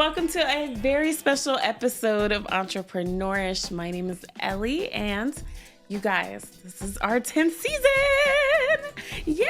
welcome to a very special episode of Entrepreneurish. My name is Ellie, and you guys, this is our 10th season. Yes,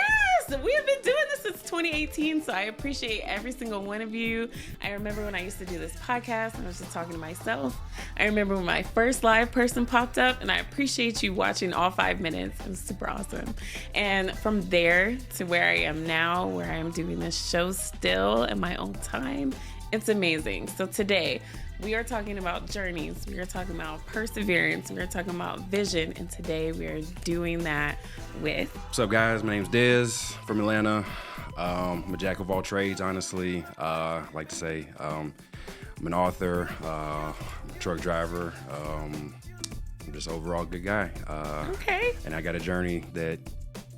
we have been doing this since 2018, so I appreciate every single one of you. I remember when I used to do this podcast, and I was just talking to myself. I remember when my first live person popped up, and I appreciate you watching all 5 minutes. It was super awesome. And from there to where I am now, where I am doing this show still in my own time, it's amazing. So today, we are talking about journeys. We are talking about perseverance. We are talking about vision. And today we are doing that with... What's up, guys? My name's Dez from Atlanta. I'm a jack of all trades, honestly. I like to say I'm an author, I'm a truck driver. I'm just overall a good guy. Okay. And I got a journey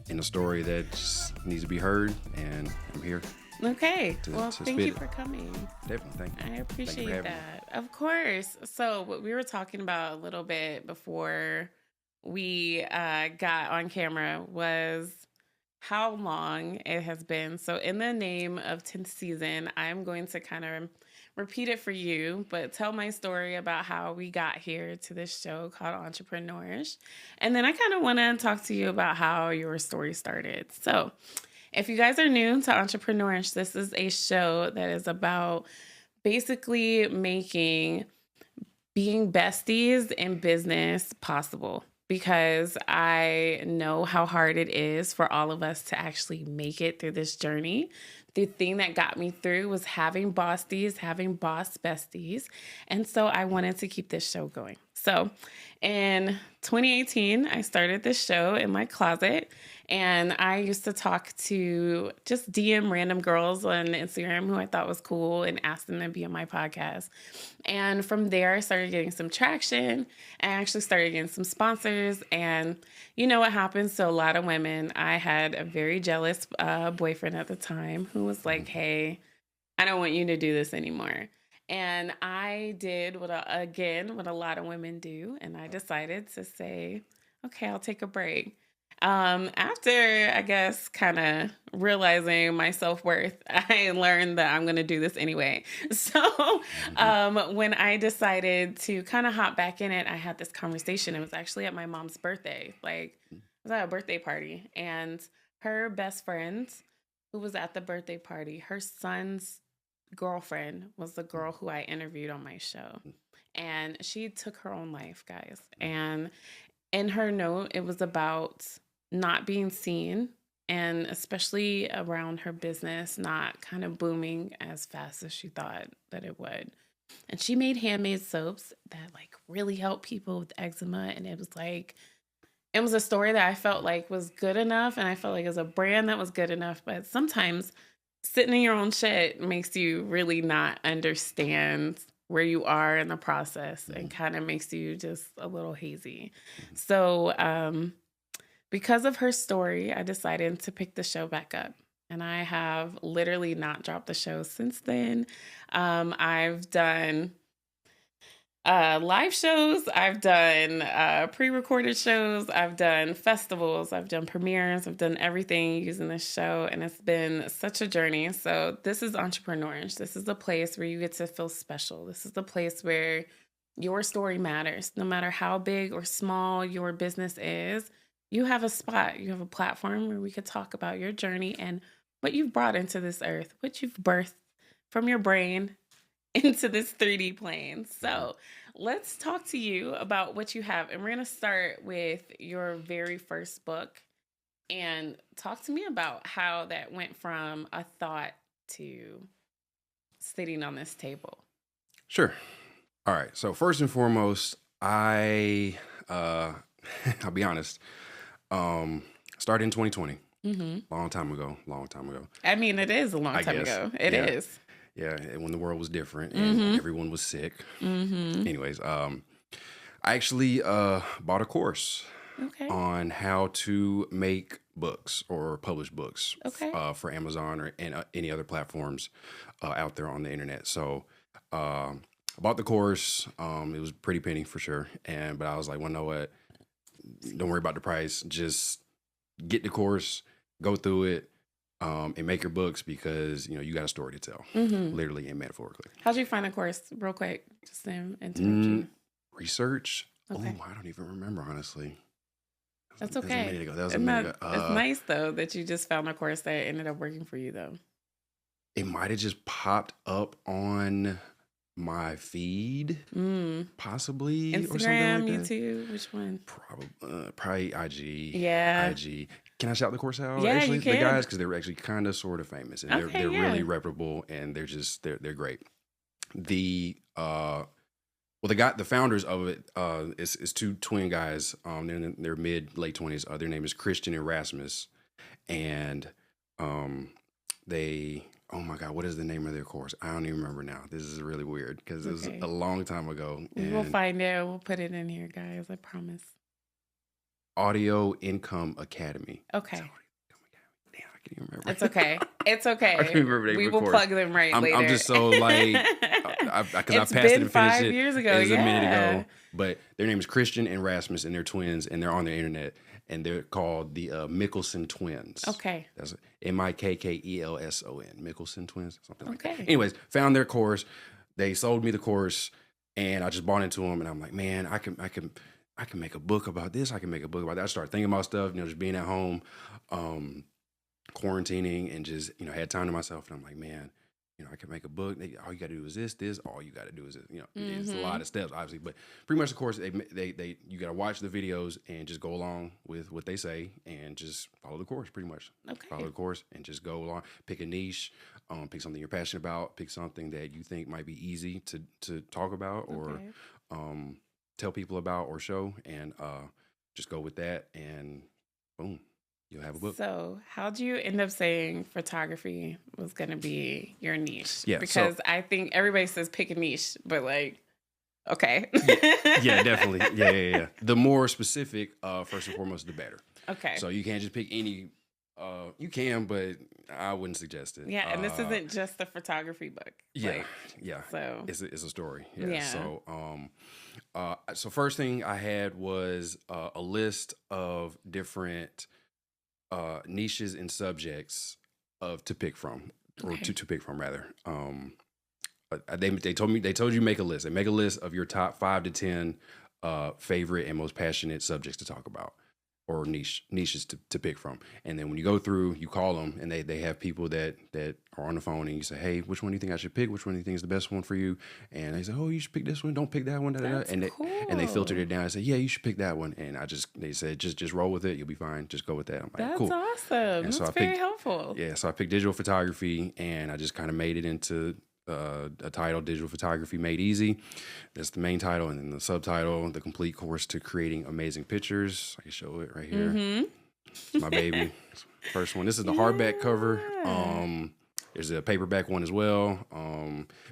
in a story that just needs to be heard, and I'm here. Okay. Well, thank you for coming. Definitely. Thank you. I appreciate that. Of course. So what we were talking about a little bit before we got on camera was how long it has been. So in the name of 10th season, I'm going to kind of repeat it for you, but tell my story about how we got here to this show called Entrepreneurish. And then I kind of want to talk to you about how your story started. So if you guys are new to Entrepreneurish, this is a show that is about basically making being besties in business possible, because I know how hard it is for all of us to actually make it through this journey. The thing that got me through was having BOSSTIES, having boss besties. And so I wanted to keep this show going. So in 2018, I started this show in my closet, and I used to talk to just DM random girls on Instagram who I thought was cool and ask them to be on my podcast. And from there, I started getting some traction. I actually started getting some sponsors. And you know what happens to a lot of women? I had a very jealous boyfriend at the time who was like, hey, I don't want you to do this anymore. And I did what a lot of women do. And I decided to say, okay, I'll take a break. After, I guess, kind of realizing my self-worth, I learned that I'm going to do this anyway. So when I decided to kind of hop back in it, I had this conversation. It was actually at my mom's birthday. Like, I was at a birthday party, and her best friend who was at the birthday party, her son's girlfriend was the girl who I interviewed on my show. And she took her own life, guys. And in her note, it was about not being seen, and especially around her business not kind of booming as fast as she thought that it would. And she made handmade soaps that like really help people with eczema. And it was a story that I felt like was good enough. And I felt like it was a brand that was good enough. But sometimes sitting in your own shit makes you really not understand where you are in the process, and kind of makes you just a little hazy. So because of her story, I decided to pick the show back up. And I have literally not dropped the show since then. I've done live shows. I've done pre-recorded shows. I've done festivals. I've done premieres. I've done everything using this show, and it's been such a journey. So this is Entrepreneurish. This is a place where you get to feel special. This is the place where your story matters. No matter how big or small your business is, you have a spot. You have a platform where we could talk about your journey and what you've brought into this earth, what you've birthed from your brain into this 3D plane. So let's talk to you about what you have. And we're going to start with your very first book, and talk to me about how that went from a thought to sitting on this table. Sure. All right. So first and foremost, I'll be honest, started in 2020. Long time ago. I mean, it is a long time ago. It is. Yeah, when the world was different and everyone was sick. Anyways, I actually bought a course on how to make books or publish books for Amazon or any other platforms out there on the internet. So I bought the course. It was a pretty penny for sure. But I was like, well, you know what? Don't worry about the price. Just get the course, go through it, and make your books because you got a story to tell, literally and metaphorically. How'd you find a course, real quick? Just to interrupt you. Research. Okay. Oh, I don't even remember, honestly. That's okay. That was a minute ago. That was a minute ago. It's nice though that you just found a course that ended up working for you though. It might have just popped up on my feed, possibly, Instagram, or something like that. YouTube, which one? Probably IG. Yeah. IG. Can I shout the course out? Yeah, actually, you can. The guys, because they were actually kind of sort of famous, and Okay, they're yeah. really reputable, and they're great. The the founders of it is two twin guys. They're in their late 20s. Their name is Christian and Rasmus, and they. Oh my God, what is the name of their course? I don't even remember now. This is really weird because it was a long time ago. We'll find it. We'll put it in here, guys. I promise. Audio Income Academy. Okay. Damn, I can't even remember. It's okay. It's okay. I can't remember the name we of the will course. plug them later. I'm just so like, because I passed it and finished 5 it. years ago. It was yeah. a minute ago. But their name is Christian and Rasmus, and they're twins, and they're on the internet, and they're called the Mickelson Twins. Okay. That's Mikkelson. Mickelson Twins, something like that. Okay. Anyways, found their course. They sold me the course, and I just bought into them, and I'm like, man, I can make a book about this. I can make a book about that. I started thinking about stuff, just being at home, quarantining, and just, had time to myself. And I'm like, man, I can make a book. All you got to do is this. All you got to do is this. It's a lot of steps, obviously. But pretty much, of course, you got to watch the videos and just go along with what they say and just follow the course, pretty much. Okay. Follow the course and just go along. Pick a niche. Pick something you're passionate about. Pick something that you think might be easy to talk about or tell people about or show, and just go with that, and boom, you'll have a book. So how'd you end up saying photography was going to be your niche? Yeah, because I think everybody says pick a niche, but like, okay. yeah, definitely. Yeah. The more specific, first and foremost, the better. Okay. So you can't just pick any. You can, but I wouldn't suggest it. Yeah, and this isn't just a photography book. Yeah. So it's a story. Yeah. So first thing I had was a list of different niches and subjects to pick from, or to pick from rather. They told you make a list. They make a list of your top 5 to 10 favorite and most passionate subjects to talk about, or niches to pick from. And then when you go through, you call them, and they have people that are on the phone, and you say, hey, which one do you think I should pick? Which one do you think is the best one for you? And they say, oh, you should pick this one. Don't pick that one. That's cool. And they filtered it down and say, yeah, you should pick that one. And they said, just roll with it. You'll be fine. Just go with that. I'm like, that's cool. Awesome. And that's very helpful. Yeah. So I picked digital photography, and I just kind of made it into a title, Digital Photography Made Easy. That's the main title, and then the subtitle, The Complete Course to Creating Amazing Pictures. I can show it right here. It's my baby. First one. This is the hardback cover. There's a paperback one as well,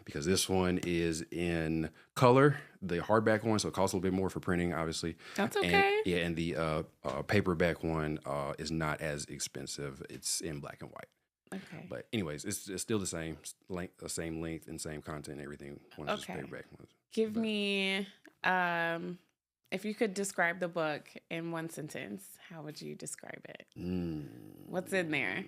because this one is in color, the hardback one, so it costs a little bit more for printing, obviously. That's okay. And the paperback one is not as expensive. It's in black and white. Okay. But anyways, it's still the same length and same content and everything. Just paperback. Give me, if you could describe the book in one sentence, how would you describe it? What's in there?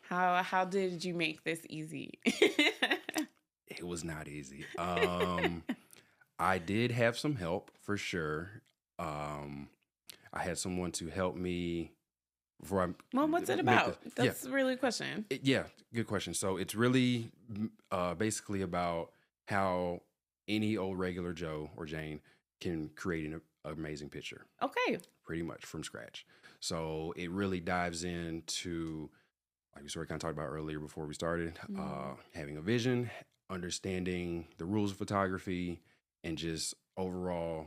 How did you make this easy? It was not easy. I did have some help for sure. I had someone to help me. What's it about? That's really a question. Good question. So it's really basically about how any old regular Joe or Jane can create an amazing picture. Okay. Pretty much from scratch. So it really dives into, like we sort of kind of talked about earlier before we started, having a vision, understanding the rules of photography, and just overall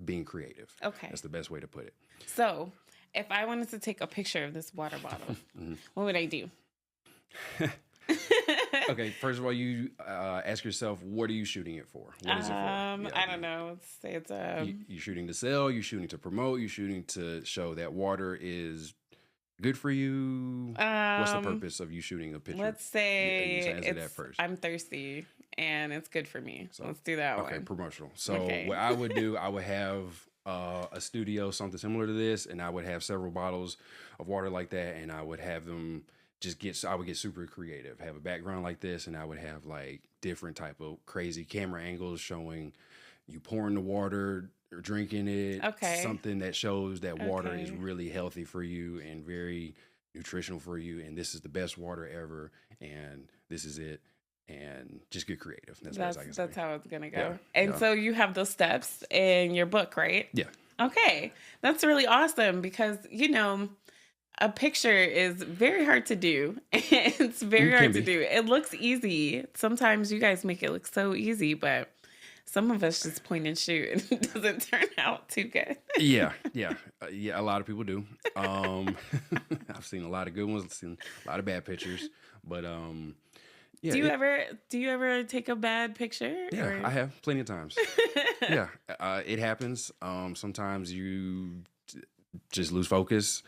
being creative. Okay. That's the best way to put it. So if I wanted to take a picture of this water bottle, what would I do? Okay, first of all, you ask yourself, what are you shooting it for? What is it for? I don't know. Let's say it's you shooting to sell, you shooting to promote, you shooting to show that water is good for you. What's the purpose of you shooting a picture? Let's say I'm thirsty and it's good for me. So let's do that one. Okay, promotional. So what I would do, I would have a studio, something similar to this, and I would have several bottles of water like that, and I would have them I would get super creative, have a background like this, and I would have like different type of crazy camera angles showing you pouring the water or drinking it, something that shows that water is really healthy for you and very nutritional for you, and this is the best water ever, and this is it. And just get creative. That's how it's gonna go. So you have those steps in your book, right? Yeah. Okay, that's really awesome because a picture is very hard to do. It's very hard to do. It looks easy. Sometimes you guys make it look so easy, but some of us just point and shoot, and it doesn't turn out too good. Yeah. A lot of people do. I've seen a lot of good ones. I've seen a lot of bad pictures, but yeah, do you ever take a bad picture? Yeah, or? I have plenty of times. Yeah, it happens. Sometimes you just lose focus,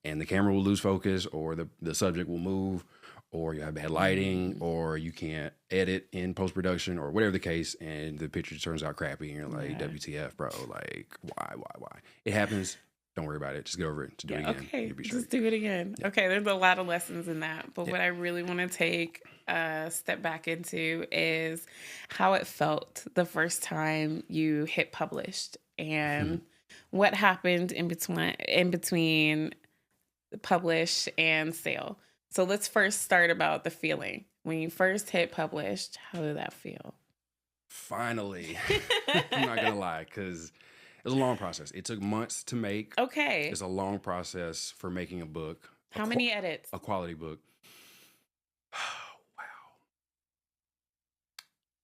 and the camera will lose focus, or the subject will move, or you have bad lighting, or you can't edit in post-production, or whatever the case, and the picture turns out crappy, and you're like, WTF, bro? Like, why? It happens. Don't worry about it. Just get over it. Just do it again. Okay, just do it again. Yeah. Okay, there's a lot of lessons in that, but what I really want to take a step back into is how it felt the first time you hit published, and what happened in between publish and sale. So let's first start about the feeling. When you first hit published, how did that feel? Finally. I'm not going to lie, because it was a long process. It took months to make. Okay. It's a long process for making a book. How many edits? A quality book. Wow.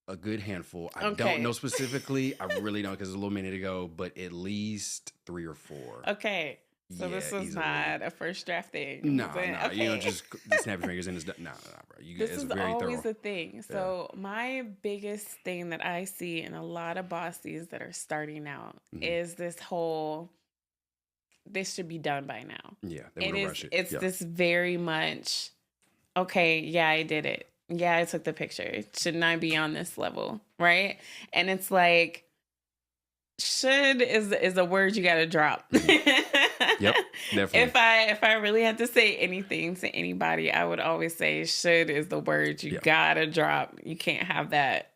A good handful. I don't know specifically. I really don't, because it's a little minute ago, but at least 3 or 4. Okay. So this was not a first draft thing. No. Okay. You don't just snap your fingers and it's done. No, bro. This is always the thing. So my biggest thing that I see in a lot of bossies that are starting out is this whole, this should be done by now. Yeah, they want to rush it. It's this very much, okay, yeah, I did it. Yeah, I took the picture. Shouldn't I be on this level? Right? And it's like, should is a word you got to drop. Yep, definitely. If I really had to say anything to anybody, I would always say should is the word you gotta drop. You can't have that.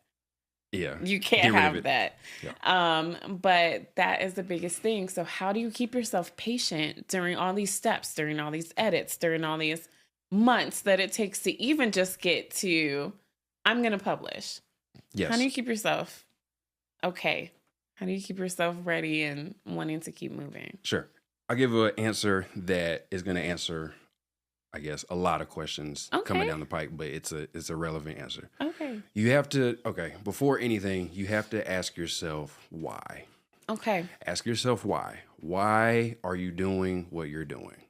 Yeah. You can't have that. Yeah. But that is the biggest thing. So how do you keep yourself patient during all these steps, during all these edits, during all these months that it takes to even just get to, I'm going to publish? Yes. How do you keep yourself okay? How do you keep yourself ready and wanting to keep moving? Sure. I'll give an answer that is going to answer, I guess, a lot of questions coming down the pike, but it's a relevant answer. Okay. You have to, before anything, you have to ask yourself why. Okay. Ask yourself why. Why are you doing what you're doing?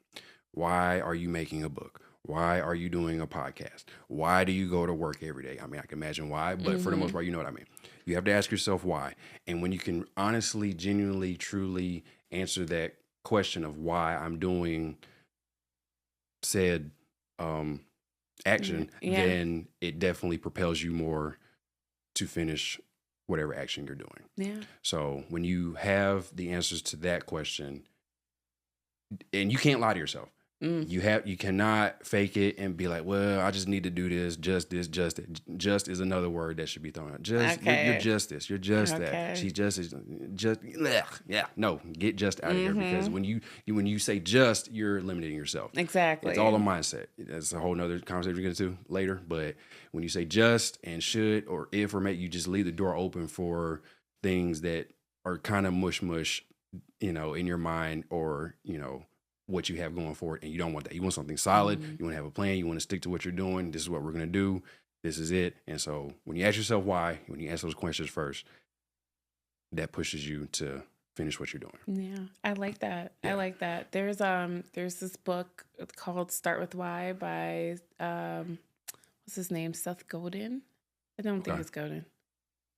Why are you making a book? Why are you doing a podcast? Why do you go to work every day? I mean, I can imagine why, but for the most part, you know what I mean. You have to ask yourself why. And when you can honestly, genuinely, truly answer that question of why I'm doing said action, then it definitely propels you more to finish whatever action you're doing. Yeah. So when you have the answers to that question, and you can't lie to yourself. You cannot fake it and be like, well, I just need to do this. Just is another word that should be thrown out. You're just this. You're just that. She's just yeah. No, get just out of here, because when you say just, you're limiting yourself. Exactly. It's all a mindset. That's a whole nother conversation we're going to get to later. But when you say just and should or if or may, you just leave the door open for things that are kind of mush, in your mind, or what you have going for it, and you don't want that. You want something solid. You want to have a plan. You want to stick to what you're doing. This is what we're going to do. This is it. And so when you ask yourself why, when you ask those questions first, that pushes you to finish what you're doing. Yeah, I like that. Yeah. I like that. There's this book called Start With Why by what's his name? Seth Godin. I don't think it's Godin.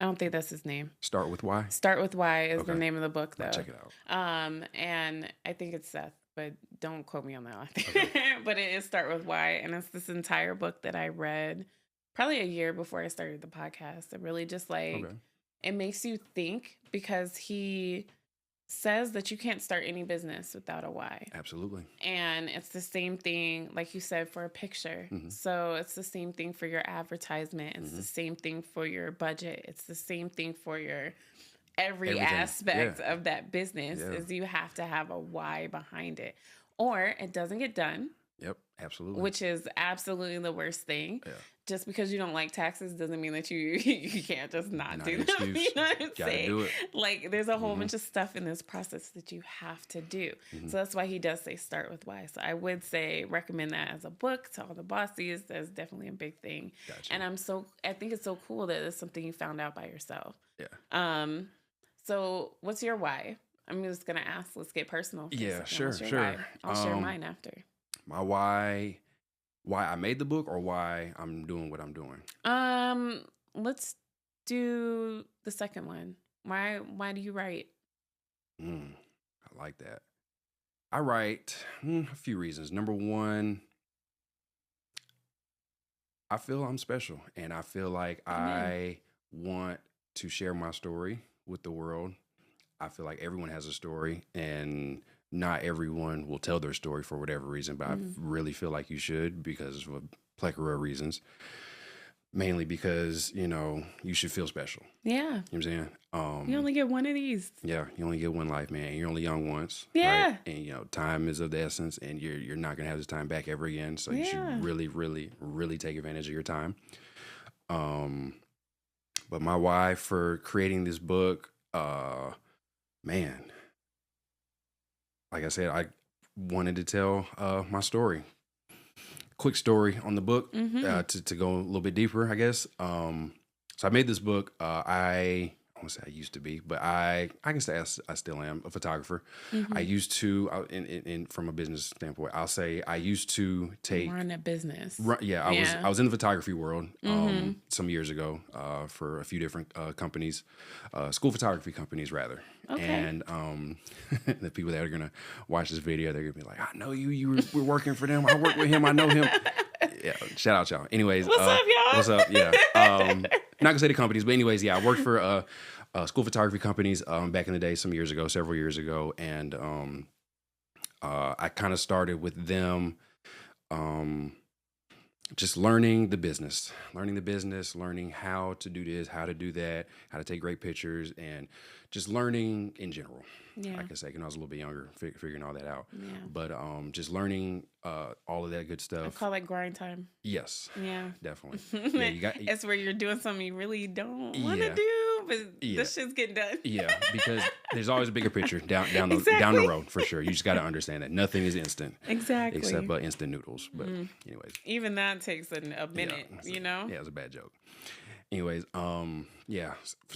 I don't think that's his name. Start With Why? Start With Why is the name of the book, though. I'll check it out. And I think it's Seth, but don't quote me on that one. But it is Start With Why, and it's this entire book that I read probably a year before I started the podcast. It really just it makes you think, because he says that you can't start any business without a why. Absolutely. And it's the same thing, like you said, for a picture. So it's the same thing for your advertisement. It's the same thing for your budget. It's the same thing for your everything. Aspect of that business is you have to have a why behind it, or it doesn't get done. Yep, absolutely. Which is absolutely the worst thing. Yeah. Just because you don't like taxes doesn't mean that you can't just not do them. You know what I'm saying? Do it. Like, there's a whole bunch of stuff in this process that you have to do. So that's why he does say start with why. So I would say recommend that as a book to all the bossies. That's definitely a big thing. Gotcha. And I think it's so cool that it's something you found out by yourself. Yeah. So what's your why? I'm just gonna ask. Let's get personal. Yeah, sure. Why? I'll share mine after. My why I made the book, or why I'm doing what I'm doing? Let's do the second one. Why do you write? I like that. I write a few reasons. Number one, I feel I'm special, and I feel like I want to share my story with the world. I feel like everyone has a story, and not everyone will tell their story for whatever reason, but I really feel like you should, because of a plethora of reasons. Mainly because, you should feel special. Yeah. You know what I'm saying? You only get one of these. Yeah, you only get one life, man. You're only young once. Yeah. Right? And, time is of the essence, and you're not going to have this time back ever again. So you should really, really, really take advantage of your time. But my why for creating this book, man, like I said, I wanted to tell my story. Quick story on the book to go a little bit deeper, I guess. So I made this book. I won't say I used to be, but I can say I still am a photographer. I used to, from a business standpoint, I'll say I used to run a business. I was in the photography world some years ago for a few different companies, school photography companies rather. Okay. And the people that are gonna watch this video, they're gonna be like, "I know you were working for them. I work with him. I know him." Yeah, shout out y'all. Anyways, what's up, y'all? What's up? Yeah. Not gonna say the companies, but anyways, I worked for school photography companies back in the day, several years ago, and I kind of started with them. Just learning the business, learning how to do this, how to do that, how to take great pictures, and just learning in general. Yeah. Like I said, when I was a little bit younger, figuring all that out. Yeah. But just learning all of that good stuff. I call it grind time. Yes. Yeah. Definitely. It's where you're doing something you really don't want to do, but this shit's getting done. Yeah, because there's always a bigger picture down the road, for sure. You just got to understand that nothing is instant. Exactly. Except instant noodles. But anyways. Even that takes a minute, Yeah, it was a bad joke. Anyways,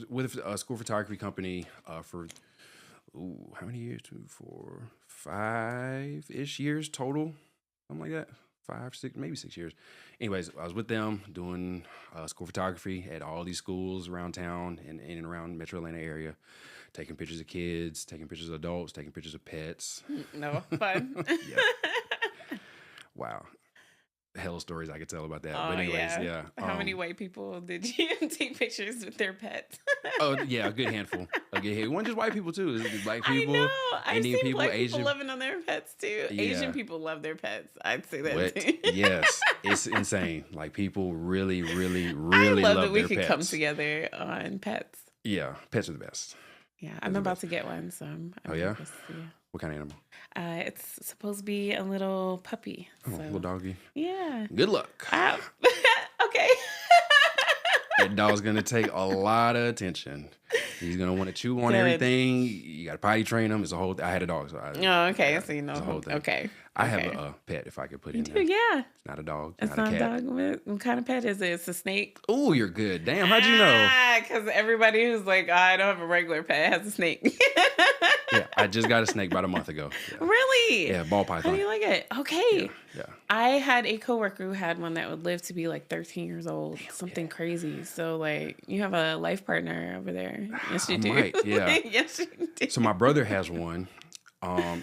with a school photography company for how many years? 2, 4, 5-ish years total, something like that. 5, 6, maybe 6 years. Anyways, I was with them doing school photography at all these schools around town and in and around Metro Atlanta area, taking pictures of kids, taking pictures of adults, taking pictures of pets. No, fun. Yeah. Wow. Hell stories I could tell about that. But anyways, yeah. How many white people did you take pictures with their pets? A good handful. It wasn't just white people too. It was black people, I know. Indian people, black Asian people loving on their pets too. Yeah. Asian people love their pets. I'd say that too. Yes, it's insane. Like, people really, really, really love their pets. I love that we could come together on pets. Yeah, pets are the best. Yeah, I'm about to get one. So I'm yeah? What kind of animal? It's supposed to be a little puppy. Oh, a little doggy. Yeah. Good luck. Okay. That dog's gonna take a lot of attention. He's gonna want to chew on everything. You gotta potty train him. It's a whole. I had a dog, so okay. So it's a whole thing. Okay. I have a pet if I could put in there. Yeah. It's not a dog. It's not a cat. Dog. What kind of pet is it? It's a snake. Oh, you're good. Damn, how'd you know? Because everybody who's like, I don't have a regular pet has a snake. Yeah, I just got a snake about a month ago. Yeah. Really? Yeah, ball python. How do you like it? Okay. Yeah. I had a coworker who had one that would live to be like 13 years old. Something crazy. So, like, you have a life partner over there. Yes, you do. Right, yeah. Yes, you do. So my brother has one.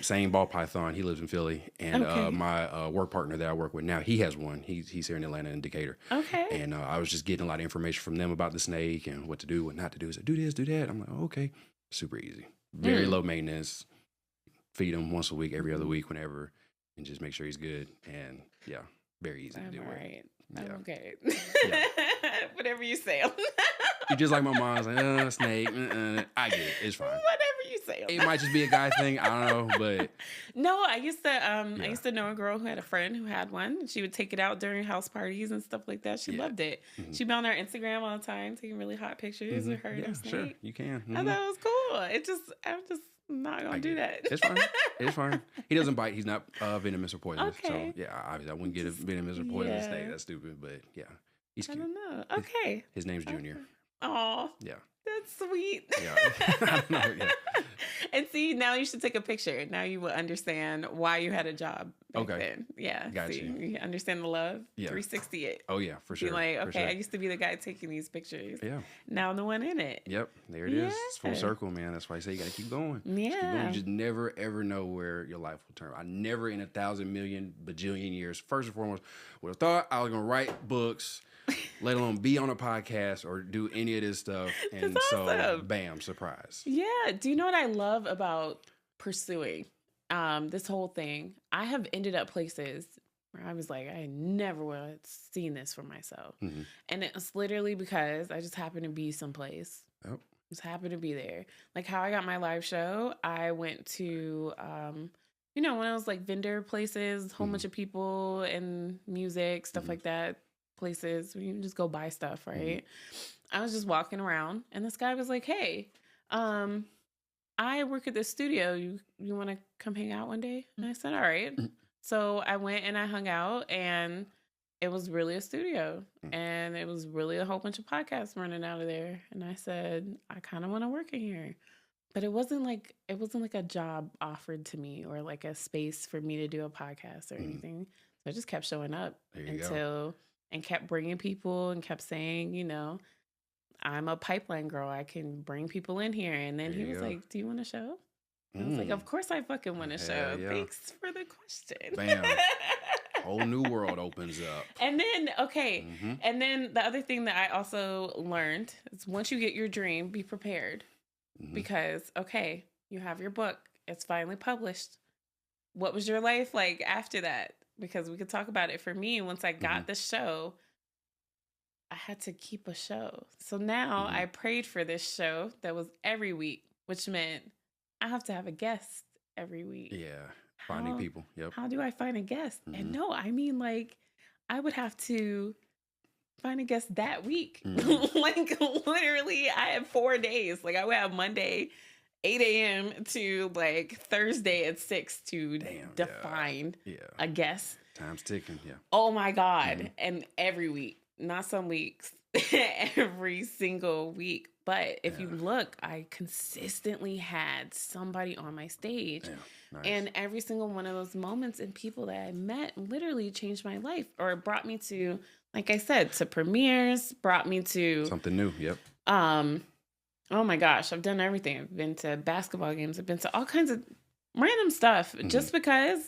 Same ball python. He lives in Philly, and my work partner that I work with now, he has one. He's here in Atlanta in Decatur. Okay. And I was just getting a lot of information from them about the snake and what to do, what not to do. He's like, do this, do that. I'm like, okay, super easy. Very low maintenance. Feed him once a week, every other week, whenever, and just make sure he's good. And yeah, very easy to do. Right. Yeah. I'm okay. Whatever you say. You're just like my mom's like, snake. I get it. It's fine. Whatever you say. It might just be a guy thing. I don't know, but no, I used to know a girl who had a friend who had one. She would take it out during house parties and stuff like that. She loved it. She'd be on her Instagram all the time, taking really hot pictures of her and her snake. Sure, you can. I thought it was cool. I'm just not gonna do that. It's fine. It's fine. He doesn't bite. He's not venomous or poisonous. Okay. So yeah, obviously I wouldn't get a venomous or poisonous snake. That's stupid. But yeah, he's cute. I don't know. Okay. His name's Junior. Oh. Yeah. That's sweet. Yeah. I don't know. Yeah. And see, now you should take a picture. Now you will understand why you had a job back then. Yeah. Got you. You understand the love. Yeah. 360 it. Oh yeah, for sure. Be like, okay, I used to be the guy taking these pictures. Yeah. Now I'm the one in it. Yep. There it is. It's full circle, man. That's why I say you gotta keep going. Yeah. Keep going. You just never ever know where your life will turn. I never in 1,000 million bajillion years, first and foremost, would have thought I was gonna write books, let alone be on a podcast or do any of this stuff. And so bam, surprise. Yeah. Do you know what I love about pursuing this whole thing? I have ended up places where I was like, I never would have seen this for myself. And it's literally because I just happened to be someplace. Yep. Just happened to be there. Like how I got my live show, I went to one of those like vendor places, whole bunch of people and music, stuff like that. Places where you can just go buy stuff, right? I was just walking around and this guy was like, hey, I work at this studio. You want to come hang out one day? And I said, all right. So I went and I hung out and it was really a studio and it was really a whole bunch of podcasts running out of there. And I said, I kind of want to work in here. But it wasn't like a job offered to me or like a space for me to do a podcast or anything. So I just kept showing up and kept bringing people and kept saying, I'm a pipeline girl. I can bring people in here. And then he was like, do you want a show? I was like, of course I fucking want a show. Yeah. Thanks for the question. Bam. Whole new world opens up. And then, and then the other thing that I also learned is once you get your dream, be prepared. Because, you have your book. It's finally published. What was your life like after that? Because we could talk about it. For me, once I got the show, I had to keep a show. So now I prayed for this show that was every week, which meant I have to have a guest every week. Yeah. Finding people. Yep. How do I find a guest? And no, I mean like I would have to find a guest that week. Like literally I had 4 days. Like I would have Monday 8 a.m. to like Thursday at 6 to define a guest. Time's ticking, yeah. Oh my God. And every week, not some weeks, every single week. But if you look, I consistently had somebody on my stage. Yeah. Nice. And every single one of those moments and people that I met literally changed my life or brought me to, like I said, to premieres, brought me to something new. Yep. Oh my gosh, I've done everything. I've been to basketball games. I've been to all kinds of random stuff just because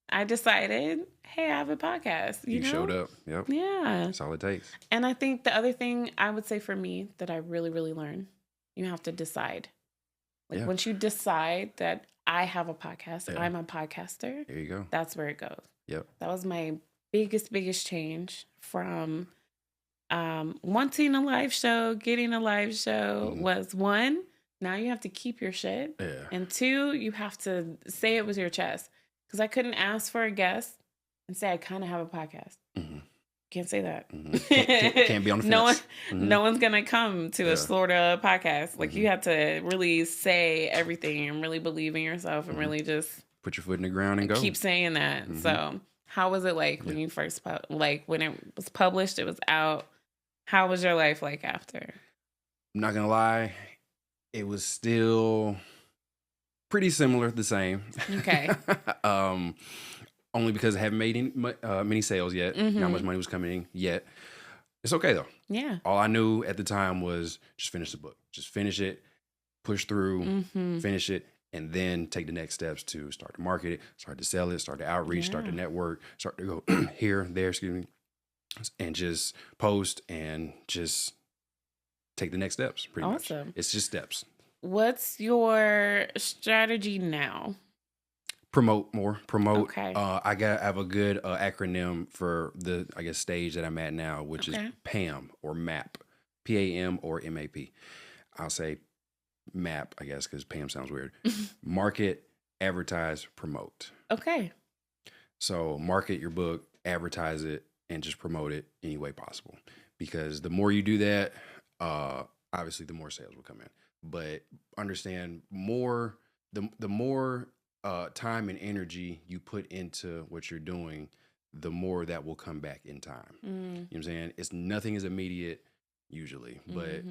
I decided, hey, I have a podcast. You know? Showed up. Yep. Yeah. That's all it takes. And I think the other thing I would say for me that I really, really learned, you have to decide. Like once you decide that I have a podcast, I'm a podcaster. There you go. That's where it goes. Yep. That was my biggest change from wanting a live show, getting a live show was 1, now you have to keep your shit. Yeah. And 2, you have to say it with your chest. Because I couldn't ask for a guest and say I kind of have a podcast. Can't say that. Can't be on the fence. No one's going to come to a Florida podcast. Like you have to really say everything and really believe in yourself and really just put your foot in the ground and go. Keep saying that. So how was it like when you first, when it was published, it was out? How was your life like after? I'm not going to lie. It was still pretty similar, the same. Okay. Only because I haven't made many sales yet. Not much money was coming in yet. It's okay, though. Yeah. All I knew at the time was just finish the book. Just finish it, push through, finish it, and then take the next steps to start to market it, start to sell it, start to outreach, start to network, start to go here, there, and just post and just take the next steps, pretty much. It's just steps. what's your strategy now? Promote more. Promote. Okay. I have a good acronym for the, I guess, stage that I'm at now, which is PAM or MAP. PAM or MAP. I'll say MAP, I guess, because PAM sounds weird. Market, advertise, promote. Okay. So market your book, advertise it, and just promote it any way possible. Because the more you do that, obviously the more sales will come in. But understand the more time and energy you put into what you're doing, the more that will come back in time. You know what I'm saying? Nothing is immediate usually, but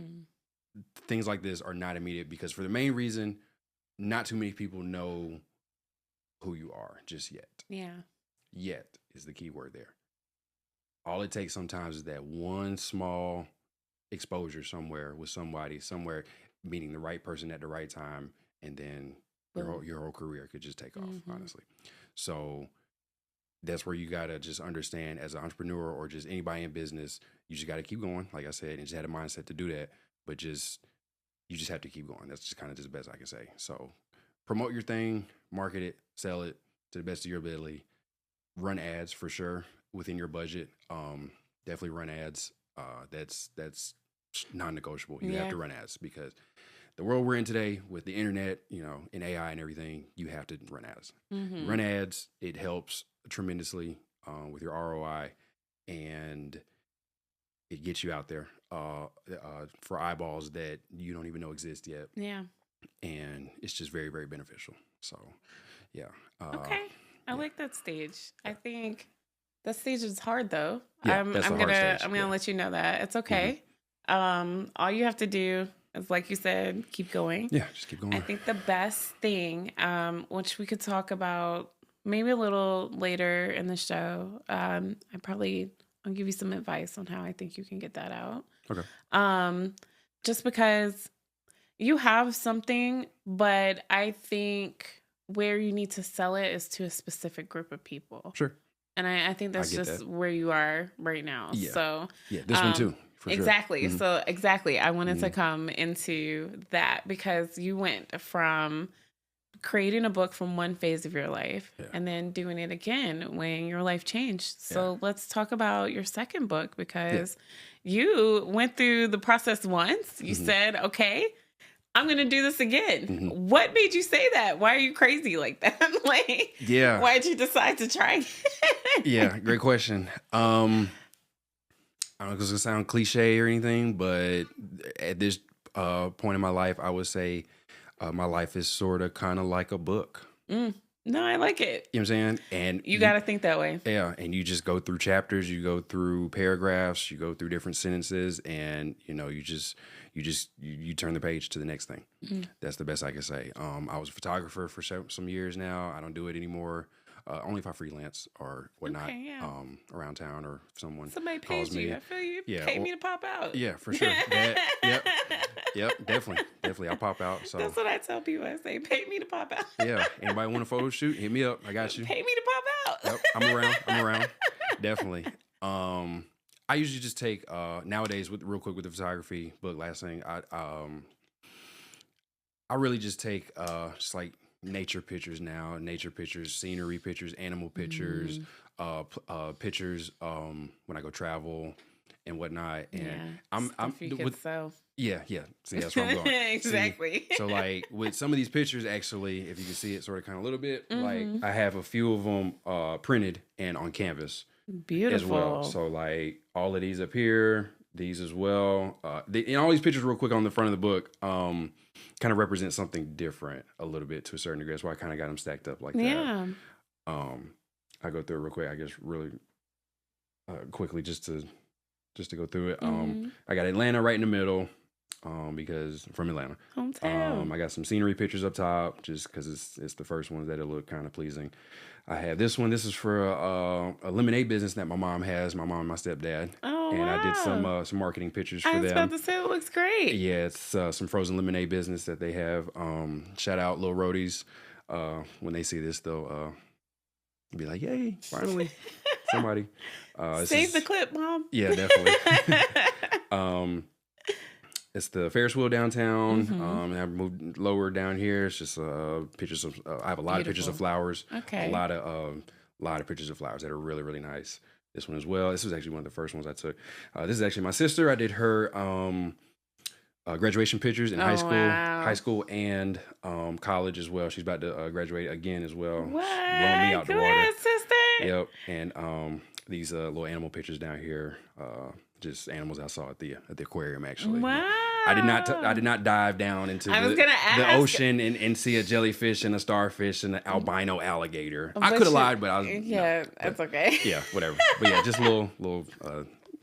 things like this are not immediate because for the main reason, not too many people know who you are just yet. Yeah. Yet is the key word there. All it takes sometimes is that one small exposure somewhere with somebody, somewhere meeting the right person at the right time, and then your whole career could just take off, honestly. So that's where you got to just understand as an entrepreneur or just anybody in business, you just got to keep going, like I said, and just had a mindset to do that. But you just have to keep going. That's just kind of just the best I can say. So promote your thing, market it, sell it to the best of your ability. Run ads for sure within your budget. Definitely run ads. That's non-negotiable. You have to run ads because the world we're in today with the internet, and AI and everything, you have to run ads. Run ads. It helps tremendously with your ROI, and it gets you out there for eyeballs that you don't even know exist yet. Yeah. And it's just very, very beneficial. So, yeah. Okay. I like that stage. Yeah. I think that stage is hard though. Yeah, I'm gonna let you know that it's okay. All you have to do is, like you said, keep going. Yeah, just keep going. I think the best thing, which we could talk about maybe a little later in the show, I'll give you some advice on how I think you can get that out. Okay. Just because you have something, but I think where you need to sell it is to a specific group of people. Sure. And I think that's just where you are right now. Yeah. So this one too. For exactly. Sure. So exactly. I wanted to come into that because you went from creating a book from one phase of your life and then doing it again when your life changed. So let's talk about your second book because you went through the process once. You said, okay, I'm going to do this again. What made you say that? Why are you crazy like that? Why did you decide to try it? Great question. I don't know if it's going to sound cliche or anything, but at this point in my life, I would say my life is sort of kind of like a book. No, I like it. You know what I'm saying? And you got to think that way. Yeah. And you just go through chapters, you go through paragraphs, you go through different sentences, and you turn the page to the next thing. That's the best I can say. I was a photographer for some years now. I don't do it anymore. Only if I freelance or whatnot around town, or if somebody pays calls me. I feel you pay me to pop out. Yeah, for sure. Yep, definitely. I'll pop out. So that's what I tell people. I say, pay me to pop out. Yeah. Anybody want a photo shoot? Hit me up. I got you. Pay me to pop out. Yep, I'm around. Definitely. I usually just take nowadays real quick with the photography book. Last thing, I really just take just like nature pictures now, scenery pictures, animal pictures, pictures when I go travel and whatnot. And yeah. See, that's where I'm going. Exactly. So like with some of these pictures, actually, if you can see it sort of kind of a little bit, like I have a few of them printed and on canvas. Beautiful. As well. So like all of these up here, these as well. And all these pictures real quick on the front of the book kind of represent something different a little bit to a certain degree. That's why I kind of got them stacked up like that. Yeah. I go through it real quick, I guess really quickly just to go through it. I got Atlanta right in the middle. Because I'm from Atlanta. Hometown. I got some scenery pictures up top just because it's the first ones that look kind of pleasing. I have this one. This is for a lemonade business that my mom has. My mom and my stepdad. Oh, and wow. I did some marketing pictures for them. I was about to say it looks great. Yeah, it's some frozen lemonade business that they have. Shout out Lil Roadies. When they see this, they'll be like, "Yay! Finally, somebody." Save the clip, Mom. Yeah, definitely. It's the Ferris wheel downtown. And I moved lower down here. It's just pictures of. I have a lot of pictures of flowers. Okay. A lot of pictures of flowers that are really, really nice. This one as well. This was actually one of the first ones I took. This is actually my sister. I did her graduation pictures in high school and college as well. She's about to graduate again as well. What? Blowing me out the water. Good, sister. Yep. And these little animal pictures down here. Just animals I saw at the aquarium actually. Wow. I did not dive down into the ocean and see a jellyfish and a starfish and an albino alligator. I could have lied, but I was that's okay. Yeah, whatever. But yeah, just a little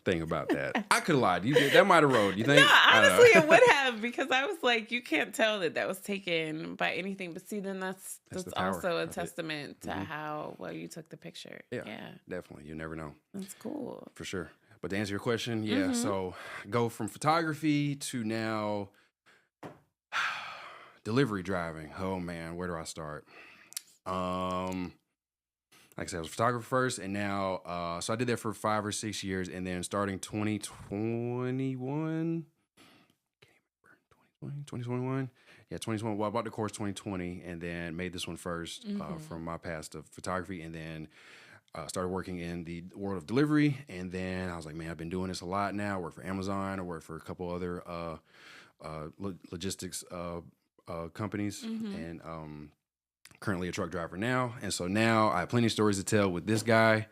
thing about that. I could have lied. That might have rode. You think? No, honestly, it would have, because I was like, you can't tell that was taken by anything. But see, then that's also a testament to how well you took the picture. Yeah, definitely. You never know. That's cool. For sure. But to answer your question, yeah. So go from photography to now delivery driving. Oh man, where do I start? Like I said, I was a photographer first, and now so I did that for 5 or 6 years, and then starting 2021. 2021. Yeah, 2021. Well, I bought the course 2020, and then made this one first from my past of photography, and then started working in the world of delivery. And then I was like, man, I've been doing this a lot now. I work for Amazon. I work for a couple other logistics companies, and currently a truck driver now. And so now I have plenty of stories to tell with this guy.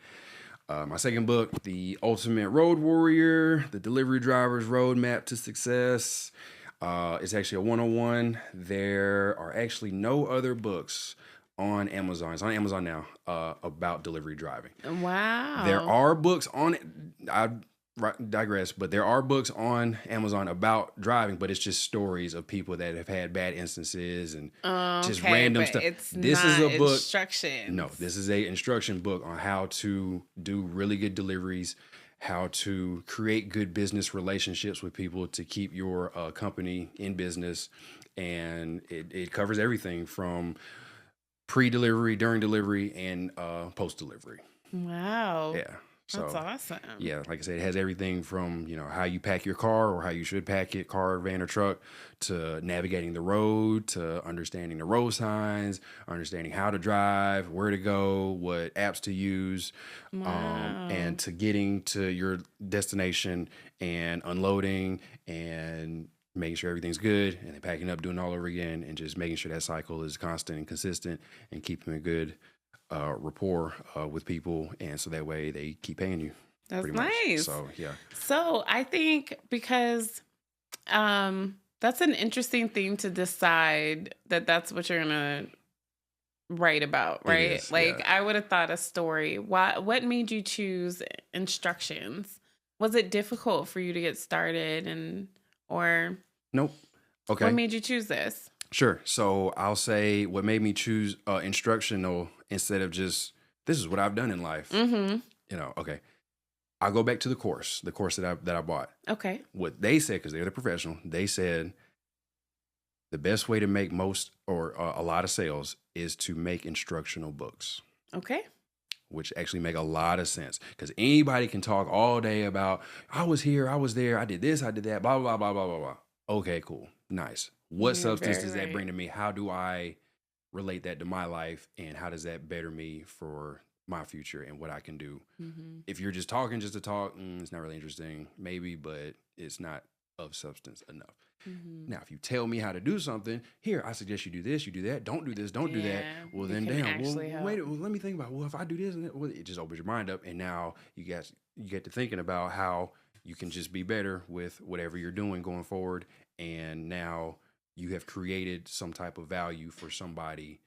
My second book, The Ultimate Road Warrior, The Delivery Driver's Roadmap to Success. It's actually a 101. There are actually no other books on Amazon. It's on Amazon now about delivery driving. Wow. There are books on it. I digress, but there are books on Amazon about driving, but it's just stories of people that have had bad instances and just random stuff. This is a book. Instructions. No, this is a instruction book on how to do really good deliveries, how to create good business relationships with people to keep your company in business. And it covers everything from pre-delivery, during delivery, and post-delivery. Wow. Yeah. So, that's awesome. Yeah, like I said, it has everything from, how you pack your car or how you should pack it, car, van, or truck, to navigating the road, to understanding the road signs, understanding how to drive, where to go, what apps to use, and to getting to your destination and unloading and making sure everything's good, and then packing up, doing it all over again, and just making sure that cycle is constant and consistent, and keeping a good rapport with people, and so that way they keep paying you. That's nice. So yeah. So I think because that's an interesting thing to decide that's what you're gonna write about, right? I would have thought a story. What made you choose instructions? Was it difficult for you to get started, or nope? Okay. What made you choose this? Sure. So I'll say what made me choose instructional instead of just, this is what I've done in life. Okay. I'll go back to the course that I bought. Okay. What they said, because they're the professional, they said the best way to make most or a lot of sales is to make instructional books. Okay. Which actually make a lot of sense, because anybody can talk all day about, I was here, I was there, I did this, I did that, blah, blah, blah, blah, blah, blah. Okay, cool. Nice. What substance does that bring to me? How do I relate that to my life? And how does that better me for my future and what I can do? If you're just talking just to talk, it's not really interesting, maybe, but it's not of substance enough. Now, if you tell me how to do something, here, I suggest you do this, you do that, don't do this, don't do that. Well, then damn, let me think about, well, if I do this, and it just opens your mind up. And now you get to thinking about how you can just be better with whatever you're doing going forward. And now you have created some type of value for somebody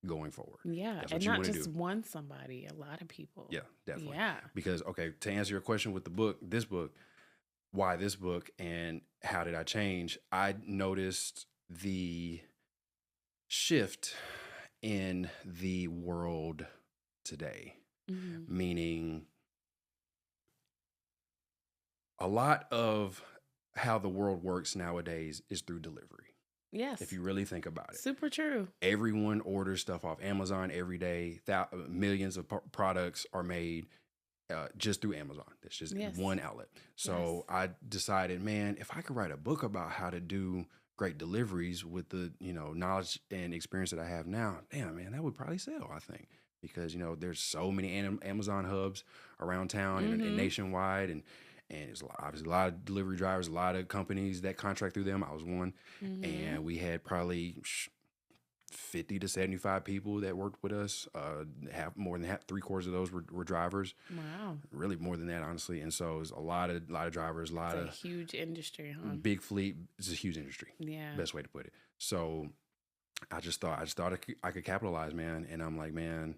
going forward. Yeah, and not just one somebody, a lot of people. Yeah, definitely. Yeah. Because, okay, to answer your question with this book, why this book and how did I change? I noticed the shift in the world today, meaning a lot of how the world works nowadays is through delivery. Yes. If you really think about it. Super true. Everyone orders stuff off Amazon every day. Millions of products are made. just through Amazon. That's just one outlet. So I decided, man, if I could write a book about how to do great deliveries with the, knowledge and experience that I have now, damn, man, that would probably sell, I think. Because, there's so many Amazon hubs around town and nationwide. And it's obviously a lot of delivery drivers, a lot of companies that contract through them. I was one. And we had probably 50 to 75 people that worked with us. Have more than half, 3/4 of those were drivers. Wow. Really more than that, honestly. And so it's a lot of drivers, a lot of huge industry, huh? Big fleet. It's a huge industry. Yeah. Best way to put it. So I just thought I could capitalize, man. And I'm like, man,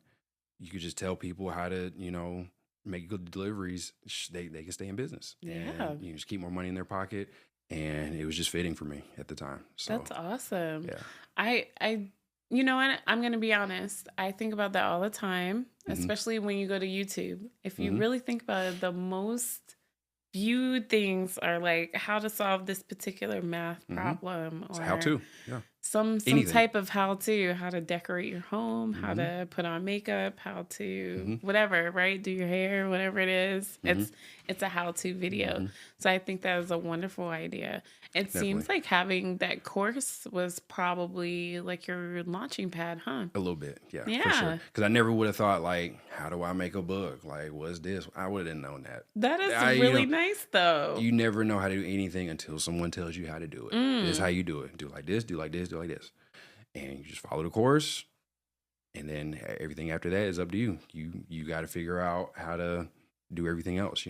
you could just tell people how to, make good deliveries. They can stay in business. Yeah. And just keep more money in their pocket. And it was just fitting for me at the time. So that's awesome. Yeah. I you know what? I'm going to be honest. I think about that all the time, especially when you go to YouTube. If you really think about it, the most viewed things are like how to solve this particular math problem or how to. Yeah. Some type of how to decorate your home, how to put on makeup, how to whatever, right? Do your hair, whatever it is. It's a how-to video. So I think that is a wonderful idea. It seems like having that course was probably like your launching pad, huh? A little bit, yeah. For sure. Because I never would have thought, like, how do I make a book? Like, what's this? I would have known that. That is really nice, though. You never know how to do anything until someone tells you how to do it. This is how you do it. Do like this, do like this, do like this. And you just follow the course. And then everything after that is up to you. You got to figure out how to do everything else,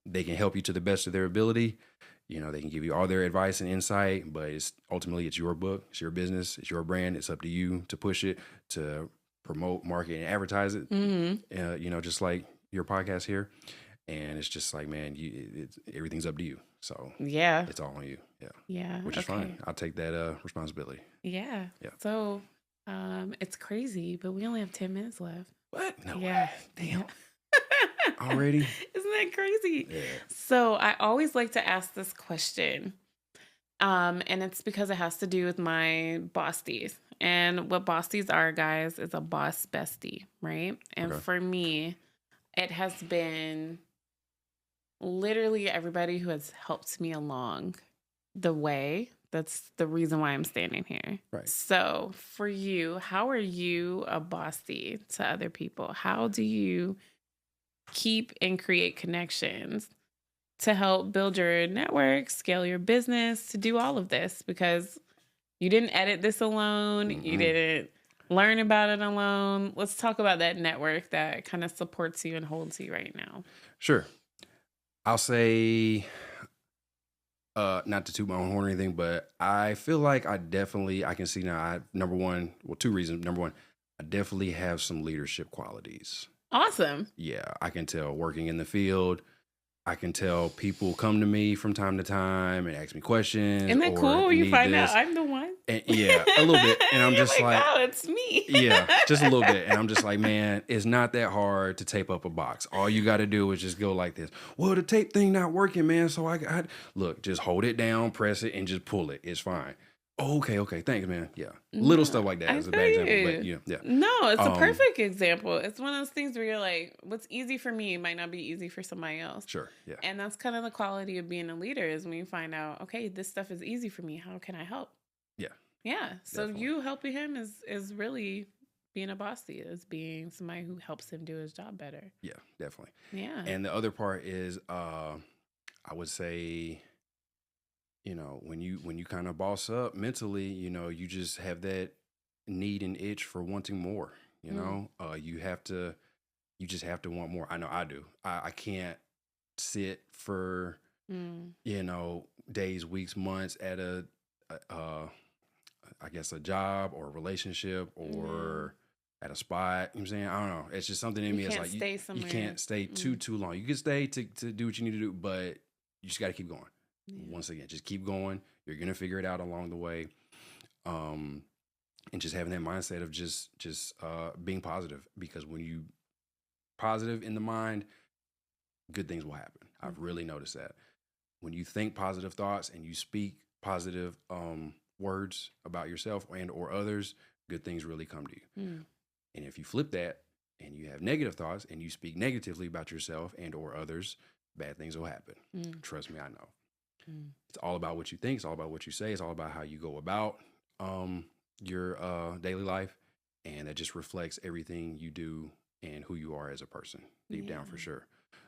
They can help you to the best of their ability. They can give you all their advice and insight, but ultimately it's your book, it's your business, it's your brand. It's up to you to push it, to promote, market, and advertise it. Just like your podcast here. And it's just like, man, everything's up to you. So yeah, it's all on you. Yeah. Yeah. Which is fine. I'll take that responsibility. Yeah. Yeah. So it's crazy, but we only have 10 minutes left. What? No way. Damn. Already? Isn't that crazy? Yeah. So I always like to ask this question. And it's because it has to do with my BOSSTIES. And what BOSSTIES are, guys, is a boss bestie, right? And for me, it has been literally everybody who has helped me along the way. That's the reason why I'm standing here. Right. So for you, how are you a bossy to other people? How do you keep and create connections to help build your network, scale your business, to do all of this? Because you didn't edit this alone. You didn't learn about it alone. Let's talk about that network that kind of supports you and holds you right now. Sure. I'll say, not to toot my own horn or anything, but I feel like I can see now, two reasons. Number one, I definitely have some leadership qualities. Awesome. Yeah, I can tell working in the field. I can tell people come to me from time to time and ask me questions. Isn't that cool? You find out I'm the one? And, yeah, a little bit. And I'm just like, oh, it's me. Yeah, just a little bit. And I'm just like, man, it's not that hard to tape up a box. All you got to do is just go like this. Well, the tape thing not working, man. So I look, just hold it down, press it, and just pull it. It's fine. Oh, okay. Thanks, man. Yeah. Little stuff like that is a bad example. But yeah. No, it's a perfect example. It's one of those things where you're like, what's easy for me might not be easy for somebody else. Sure. Yeah. And that's kind of the quality of being a leader, is when you find out, okay, this stuff is easy for me. How can I help? Yeah. Yeah. So Definitely. You helping him is really being a bossy, is being somebody who helps him do his job better. Yeah, definitely. Yeah. And the other part is, I would say, when you kind of boss up mentally, you just have that need and itch for wanting more. You just have to want more. I know I do. I can't sit for days, weeks, months at a job or a relationship or at a spot. You know what I'm saying? I don't know. It's just something in me. It's like you can't stay too long. You can stay to do what you need to do, but you just got to keep going. Yeah. Once again, just keep going. You're going to figure it out along the way. And just having that mindset of just being positive, because when you positive in the mind, good things will happen. I've really noticed that. When you think positive thoughts and you speak positive words about yourself and or others, good things really come to you. And if you flip that and you have negative thoughts and you speak negatively about yourself and or others, bad things will happen. Trust me, I know. It's all about what you think. It's all about what you say. It's all about how you go about your daily life. And that just reflects everything you do and who you are as a person deep down for sure.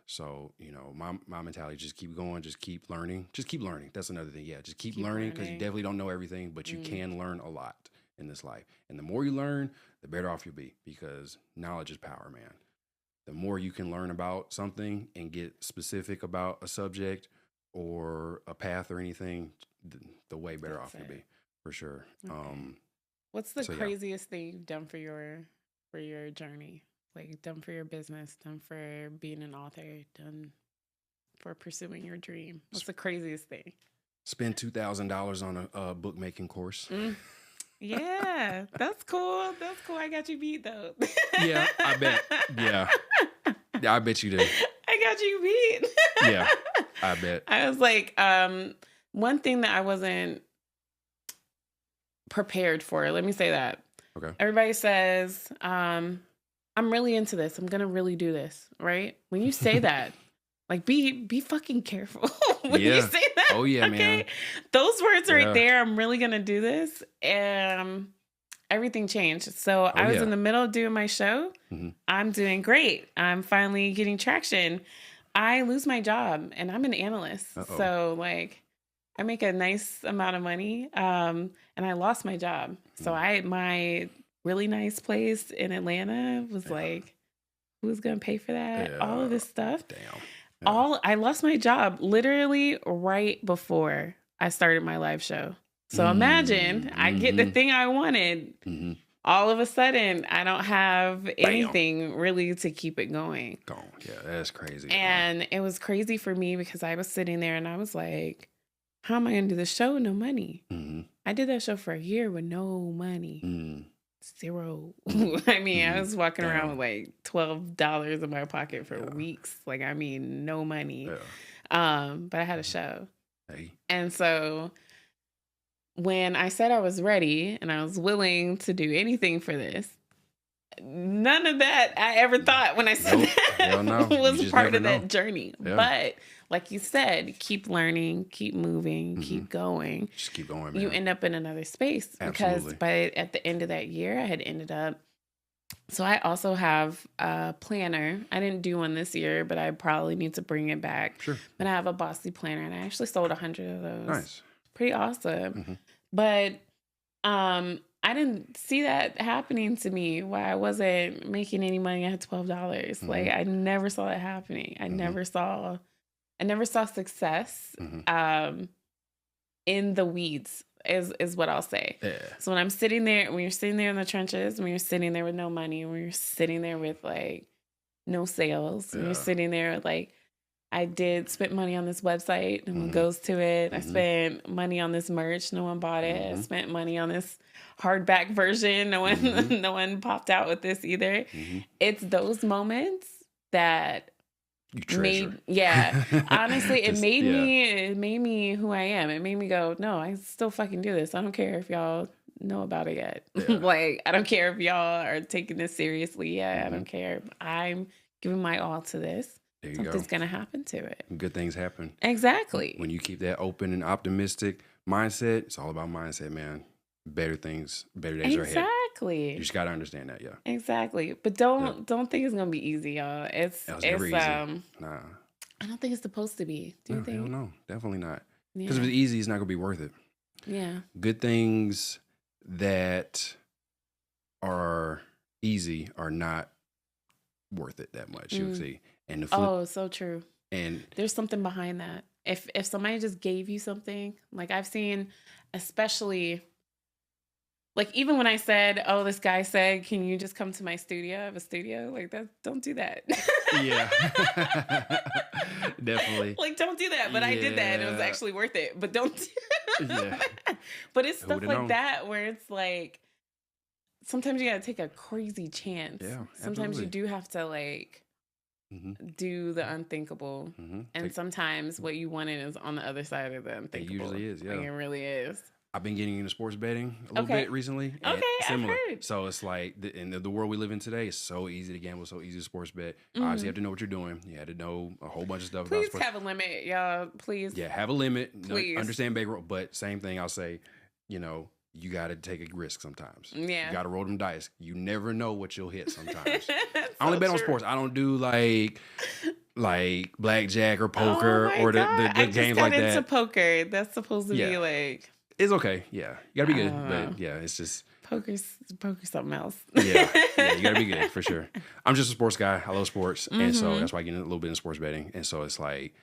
So, you know, my mentality, just keep going, just keep learning. Just keep learning. That's another thing. Yeah, just keep learning because you definitely don't know everything, but you can learn a lot in this life. And the more you learn, the better off you'll be because knowledge is power, man. The more you can learn about something and get specific about a subject or a path or anything, the way better off you'll be for sure. Okay. What's the craziest thing you've done for your journey? Like done for your business, done for being an author, done for pursuing your dream? What's the craziest thing? Spend $2,000 on a bookmaking course. Yeah, that's cool. That's cool. I got you beat though. Yeah, I bet. Yeah, I bet you did. I got you beat. Yeah, I bet. I was like, one thing that I wasn't prepared for. Let me say that. Okay. Everybody says, I'm really into this. I'm going to really do this. Right. When you say that, like be fucking careful when you say that. Oh yeah, okay? Man. Those words right there. I'm really going to do this. And everything changed. So I was in the middle of doing my show. I'm doing great. I'm finally getting traction. I lose my job and I'm an analyst. So like, I make a nice amount of money, and I lost my job. So my really nice place in Atlanta was like, who's gonna pay for that? All of this stuff. Damn. I lost my job literally right before I started my live show. So imagine I get the thing I wanted. All of a sudden, I don't have anything really to keep it going. Yeah, that's crazy. And it was crazy for me because I was sitting there and I was like, how am I going to do the show with no money? I did that show for a year with no money. Zero. I mean, I was walking around with like $12 in my pocket for weeks. Like, I mean, no money. But I had a show. And so when I said I was ready and I was willing to do anything for this, none of that I ever thought when I said that was part of that journey. But like you said, keep learning, keep moving, keep going. Just keep going, man. You end up in another space. Because at the end of that year, I had ended up. So I also have a planner. I didn't do one this year, but I probably need to bring it back. Sure. But I have a Bossy planner, and I actually sold 100 of those. Nice. Pretty awesome. But I didn't see that happening to me while I wasn't making any money. I had $12. Like I never saw that happening. I never saw success in the weeds is what I'll say. Yeah. So when you're sitting there in the trenches, when you're sitting there with no money, when you're sitting there with like no sales, when you're sitting there with like, I did spend money on this website. No one goes to it. I spent money on this merch. No one bought it. I spent money on this hardback version. No one popped out with this either. It's those moments that you treasure. Honestly, it made me who I am. It made me go, no, I still fucking do this. I don't care if y'all know about it yet. Like, I don't care if y'all are taking this seriously yet. I don't care. I'm giving my all to this. Something's going to happen to it. Good things happen. Exactly. When you keep that open and optimistic mindset, it's all about mindset, man. Better days are ahead. Exactly. You just got to understand that, Exactly. But don't think it's going to be easy, y'all. It's never easy. Nah. I don't think it's supposed to be. Do you think? Hell no. Definitely not. Because if it's easy, it's not going to be worth it. Yeah. Good things that are easy are not worth it that much, you'll see. And the flip, so true. And there's something behind that. If somebody just gave you something, like I've seen, especially like even when I said, oh, this guy said, can you just come to my studio? I have a studio. Like that, don't do that. Yeah. Definitely. Like don't do that. But I did that and it was actually worth it. But don't do But it's stuff like that where it's like sometimes you gotta take a crazy chance. Yeah. Sometimes you do have to like do the unthinkable. And sometimes what you wanted is on the other side of the unthinkable. It usually is, yeah. Like it really is. I've been getting into sports betting a little bit recently. Okay, similar. I've heard. So it's like, in the world we live in today, it's so easy to gamble, so easy to sports bet. Obviously, you have to know what you're doing. You have to know a whole bunch of stuff about sports. Please have a limit, y'all. Please. Yeah, have a limit. Please. Understand bankroll. But same thing, I'll say, you know, you got to take a risk sometimes. Yeah. You got to roll them dice. You never know what you'll hit sometimes. I only bet on sports. I don't do like blackjack or poker or the games like that. I just got into poker. That's supposed to be like... It's okay. Yeah. You got to be good. But yeah, it's just... Poker's something else. Yeah, you got to be good for sure. I'm just a sports guy. I love sports. And so that's why I get a little bit in sports betting. And so it's like...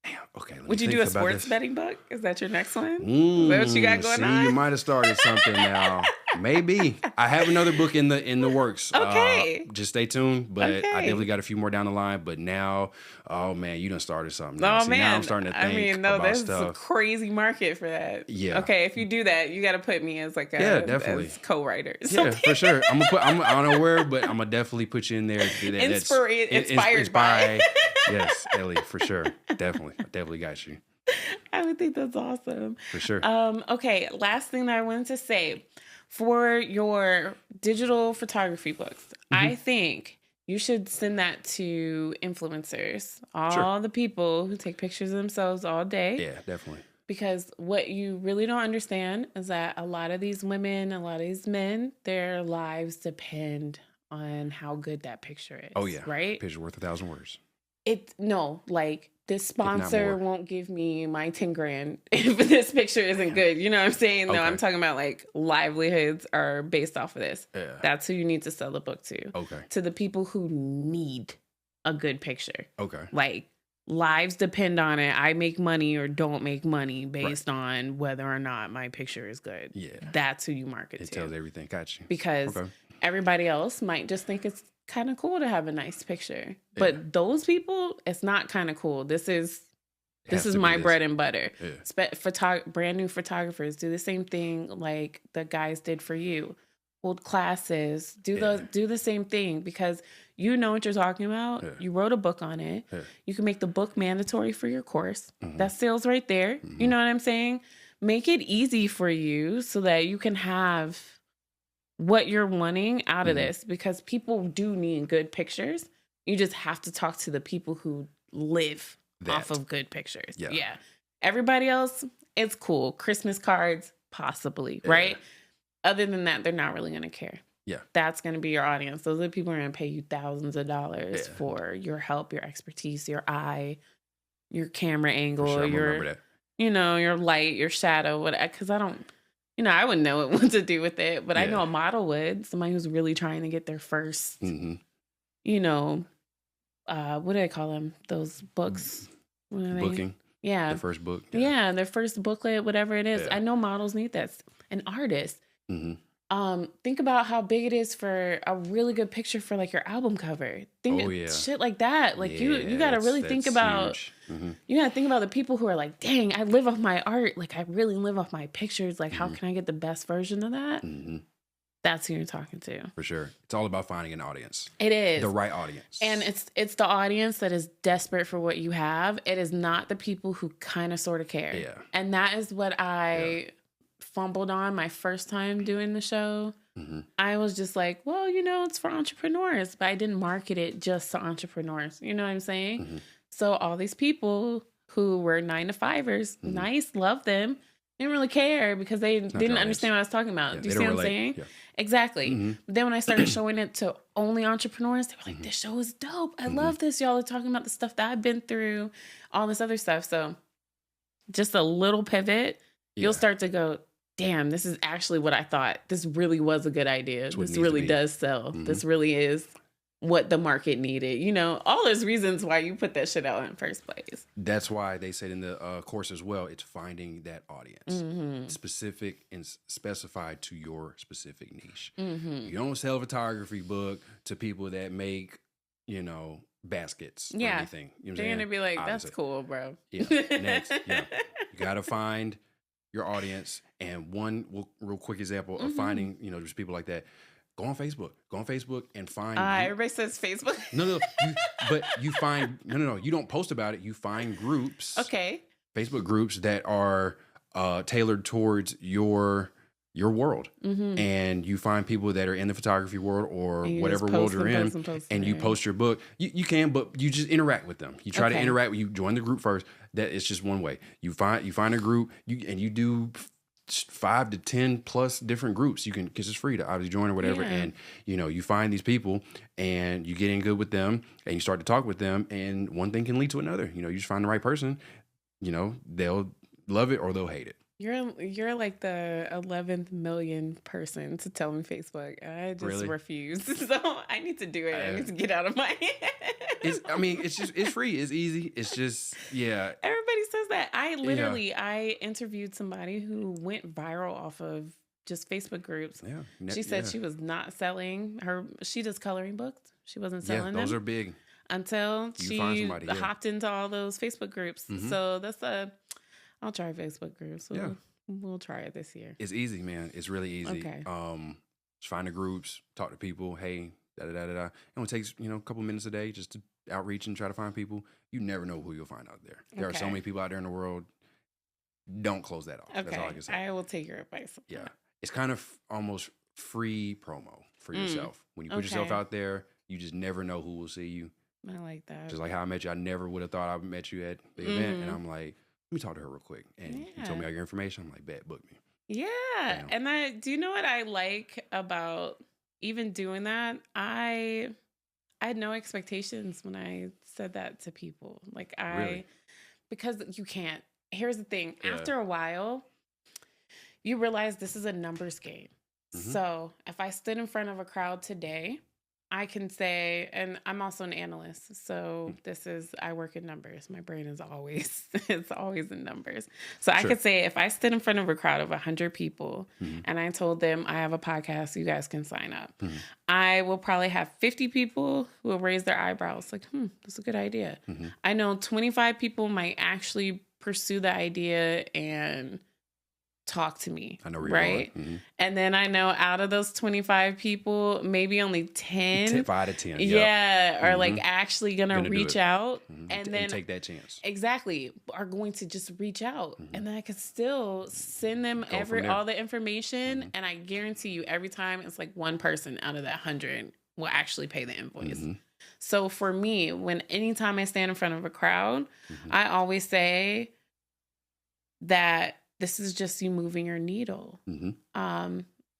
Damn, okay. Would you do a sports betting book? Is that your next one? Is that what you got going on? You might have started something now. Maybe. I have another book in the works. Okay. Just stay tuned. But I definitely got a few more down the line. But now, oh man, you done started something. Now. Oh man, now I'm starting to think there's stuff. a crazy market for that. Yeah. Okay, if you do that, you got to put me as like a definitely as co-writer. Yeah, for sure. I don't know where, but I'm gonna definitely put you in there. Inspired by. Yes, Ellie, for sure. I definitely got you. I would think that's awesome. For sure. Okay, last thing that I wanted to say. For your digital photography books, I think you should send that to influencers. All the people who take pictures of themselves all day. Yeah, definitely. Because what you really don't understand is that a lot of these women, a lot of these men, their lives depend on how good that picture is. Oh, yeah. Right? Picture worth 1,000 words. This sponsor won't give me my 10 grand if this picture isn't good. You know what I'm saying? Okay. No, I'm talking about like livelihoods are based off of this. Yeah. That's who you need to sell the book to. Okay. To the people who need a good picture. Okay. Like lives depend on it. I make money or don't make money based on whether or not my picture is good. Yeah. That's who you market to. It tells everything. Got you. Because everybody else might just think it's kind of cool to have a nice picture, but those people, it's not kind of cool. This is my bread and butter. Brand new photographers do the same thing like the guys did for you. Hold classes, do the same thing because you know what you're talking about. You wrote a book on it. You can make the book mandatory for your course. That's sales right there. You know what I'm saying? Make it easy for you so that you can have what you're wanting out of this, because people do need good pictures. You just have to talk to the people who live off of good pictures. Yeah. Everybody else, it's cool. Christmas cards, possibly, right? Other than that, they're not really going to care. Yeah. That's going to be your audience. Those are the people who are going to pay you thousands of dollars for your help, your expertise, your eye, your camera angle, your light, your shadow, whatever. Because I wouldn't know what to do with it, but I know a model would. Somebody who's really trying to get their first, what do they call them? Those books. Booking. Yeah. The first book. Yeah, their first booklet, whatever it is. Yeah. I know models need that. An artist. Think about how big it is for a really good picture for like your album cover. Shit like that. Like you got to really think about, you got to think about the people who are like, dang, I live off my art. Like I really live off my pictures. Like how can I get the best version of that? That's who you're talking to. For sure. It's all about finding an audience. It is. The right audience. And it's the audience that is desperate for what you have. It is not the people who kind of sort of care. Yeah. And that is what I fumbled on my first time doing the show. I was just like, well, it's for entrepreneurs, but I didn't market it just to entrepreneurs. You know what I'm saying? So all these people who were 9-to-5ers, nice, love them, didn't really care because they didn't understand what I was talking about. Do you see what I'm saying? Yeah. Exactly. But then when I started showing it to only entrepreneurs, they were like, this show is dope. I love this. Y'all are talking about the stuff that I've been through, all this other stuff. So just a little pivot, you'll start to go, damn, this is actually what I thought. This really was a good idea. This really does sell. This really is what the market needed. All those reasons why you put that shit out in the first place. That's why they said in the course as well, it's finding that audience. Specific and specified to your specific niche. You don't sell a photography book to people that make, baskets or anything. They're going to be like, that's cool, bro. Next, you got to find your audience. And one real quick example of finding, just people like that. Go on Facebook. Go on Facebook and find. Everybody says Facebook. No. But you find no. You don't post about it. You find groups. Okay. Facebook groups that are tailored towards your world. And you find people that are in the photography world or whatever world you're in, and you post your book. You can, but you just interact with them. You try to interact with you. Join the group first. That it's just one way. You find a group. You do 5 to 10 plus different groups. You can, because it's free to obviously join or whatever. And you find these people and you get in good with them and you start to talk with them, and one thing can lead to another. You just find the right person. They'll love it or they'll hate it. You're like the 11th million person to tell me Facebook. I just refuse. So I need to do it. I need to get out of my head. It's free. It's easy. It's just, Everybody says that. I interviewed somebody who went viral off of just Facebook groups. Yeah. She said she was not selling she does coloring books. She wasn't selling them. Those are big. Until she hopped into all those Facebook groups. So I'll try Facebook groups. We'll try it this year. It's easy, man. It's really easy. Okay. Just find the groups, talk to people. Hey, da-da-da-da-da. It only takes, a couple minutes a day just to outreach and try to find people. You never know who you'll find out there. There are so many people out there in the world. Don't close that off. Okay. That's all I can say. I will take your advice. Yeah. It's kind of almost free promo for yourself. When you put yourself out there, you just never know who will see you. I like that. Just like how I met you. I never would have thought I met you at the event. And I'm like, let me talk to her real quick. And you told me all your information. I'm like, bet, book me. Yeah. Damn. And do you know what I like about even doing that? I had no expectations when I said that to people. Because you can't. Here's the thing. Yeah. After a while, you realize this is a numbers game. So if I stood in front of a crowd today, I can say, and I'm also an analyst, so I work in numbers. My brain is it's always in numbers. So I could say, if I stood in front of a crowd of 100 people and I told them I have a podcast, you guys can sign up. I will probably have 50 people who will raise their eyebrows like, that's a good idea. I know 25 people might actually pursue the idea and talk to me. I know where right? You're going. And then I know out of those 25 people, maybe only 10. 5 to 10. Are like actually going to reach out. And then take that chance. Exactly. Are going to just reach out. And then I could still send them all the information. And I guarantee you every time it's like one person out of that 100 will actually pay the invoice. So for me, anytime I stand in front of a crowd, I always say that this is just you moving your needle.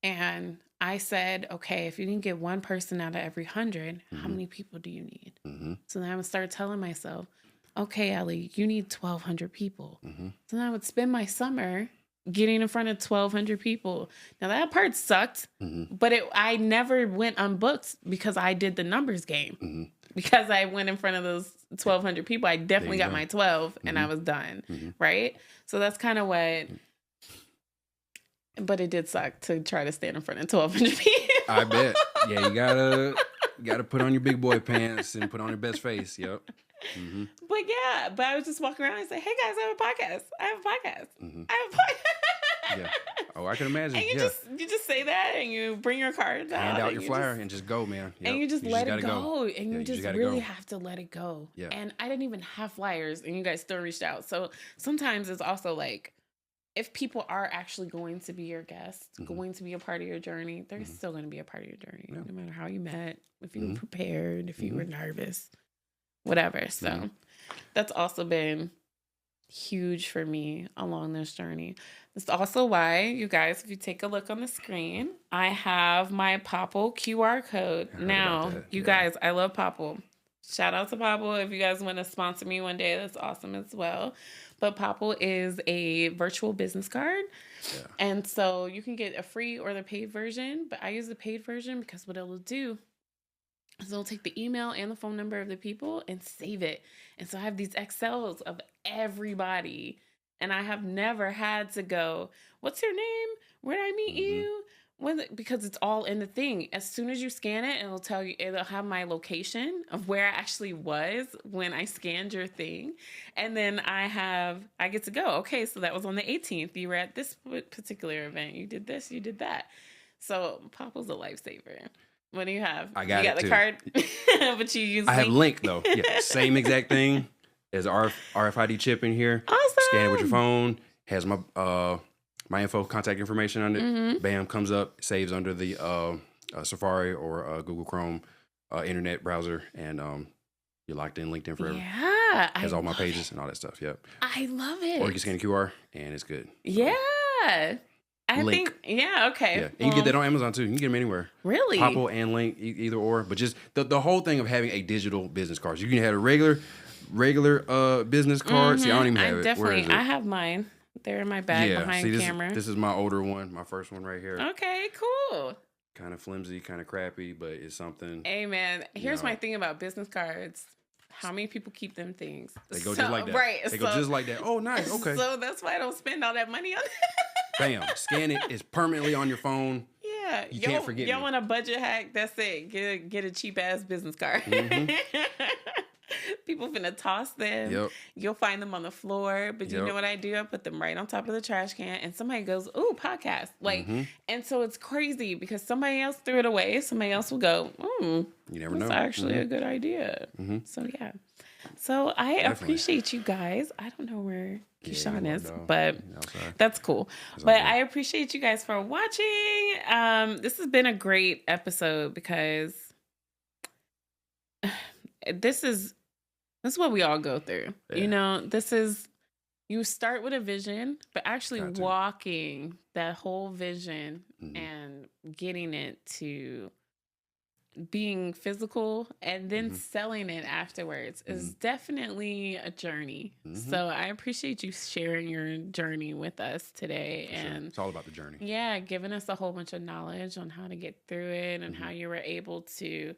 And I said, okay, if you can get one person out of every 100, how many people do you need? So then I would start telling myself, okay, Ellie, you need 1,200 people. So then I would spend my summer getting in front of 1,200 people. Now that part sucked, but I never went unbooked because I did the numbers game. Because I went in front of those 1,200 people, I definitely got my 12 and I was done. Right? So that's kind of what, but it did suck to try to stand in front of 1,200 people. I bet. Yeah, you gotta put on your big boy pants and put on your best face. Yep. But I was just walking around and say, hey guys, I have a podcast. I have a podcast. Yeah. Oh, I can imagine. And you just say that and you bring your cards out. Hand out your flyer and just go, man. Yep. And you just let it go. And you just really have to let it go. Yeah. And I didn't even have flyers and you guys still reached out. So sometimes it's also like, if people are actually going to be your guests, going to be a part of your journey, they're still going to be a part of your journey. No matter how you met, if you were prepared, if you were nervous, whatever. So that's also been huge for me along this journey. That's also why, you guys, if you take a look on the screen, I have my Popple QR code. Now, you guys, I love Popple. Shout out to Popple. If you guys want to sponsor me one day, that's awesome as well. But Popple is a virtual business card. Yeah. And so you can get a free or the paid version. But I use the paid version because what it'll do is it'll take the email and the phone number of the people and save it. And so I have these Excels of everybody. And I have never had to go, what's your name? Where did I meet you? Because it's all in the thing. As soon as you scan it, it'll tell you, it'll have my location of where I actually was when I scanned your thing. And then I get to go, okay, so that was on the 18th. You were at this particular event. You did this, you did that. So Popple's a lifesaver. What do you have? I got you got it the too. card, but you use I have Link though. Yeah, same exact thing. There's RFID chip in here. Awesome. Scan it with your phone. has my info, contact information on it. Bam, comes up, saves under the Safari or Google Chrome internet browser, and you're locked in LinkedIn forever. Yeah, has all my pages and all that stuff. Yep, I love it. Or you can scan a QR and it's good. Yeah. I Link. think, yeah, okay. Yeah. And you can get that on Amazon too. You can get them anywhere. Really? Popple and Link, either or. But just the whole thing of having a digital business card. So you can have a regular business card. See, I don't even have it. Definitely, Where is it? I have mine. They're in my bag behind camera. This is my older one, my first one right here. Okay, cool. Kind of flimsy, kind of crappy, but it's something. Hey, man, here's my thing about business cards. How many people keep them things? They go just like that. Right. They go just like that. Oh, nice. Okay. So that's why I don't spend all that money on it. Bam. Scan it. It's permanently on your phone. Yeah. You can't forget Y'all want a budget hack? That's it. Get a cheap ass business card. People finna toss them. Yep. You'll find them on the floor. But you know what I do? I put them right on top of the trash can. And somebody goes, ooh, podcast. Like, and so it's crazy because somebody else threw it away. Somebody else will go, you never know. That's actually a good idea. So, yeah. So, I appreciate you guys. I don't know where Keyshawn is, but that's cool. But I appreciate you guys for watching. This has been a great episode because this is what we all go through. Yeah. You know, you start with a vision, but actually walking that whole vision and getting it to being physical and then selling it afterwards is definitely a journey. So I appreciate you sharing your journey with us today. And it's all about the journey. Yeah, giving us a whole bunch of knowledge on how to get through it and how you were able to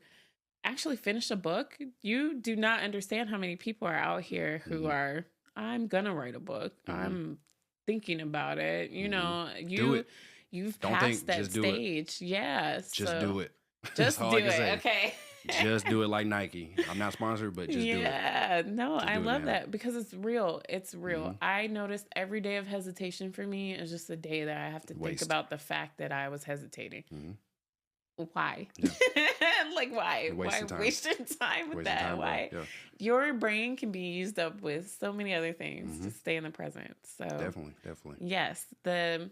actually finish a book. You do not understand how many people are out here who are, I'm gonna write a book. I'm thinking about it. You know, you've passed that stage. Yes. Just do it. Just do it. Okay. Just do it like Nike. I'm not sponsored, but just do it. Yeah. No, I love that because it's real. It's real. I noticed every day of hesitation for me is just a day that I have to think about the fact that I was hesitating. Why? Yeah. Like, why? Why wasting time with that? Why? Yeah. Your brain can be used up with so many other things to stay in the present. So definitely. Yes. And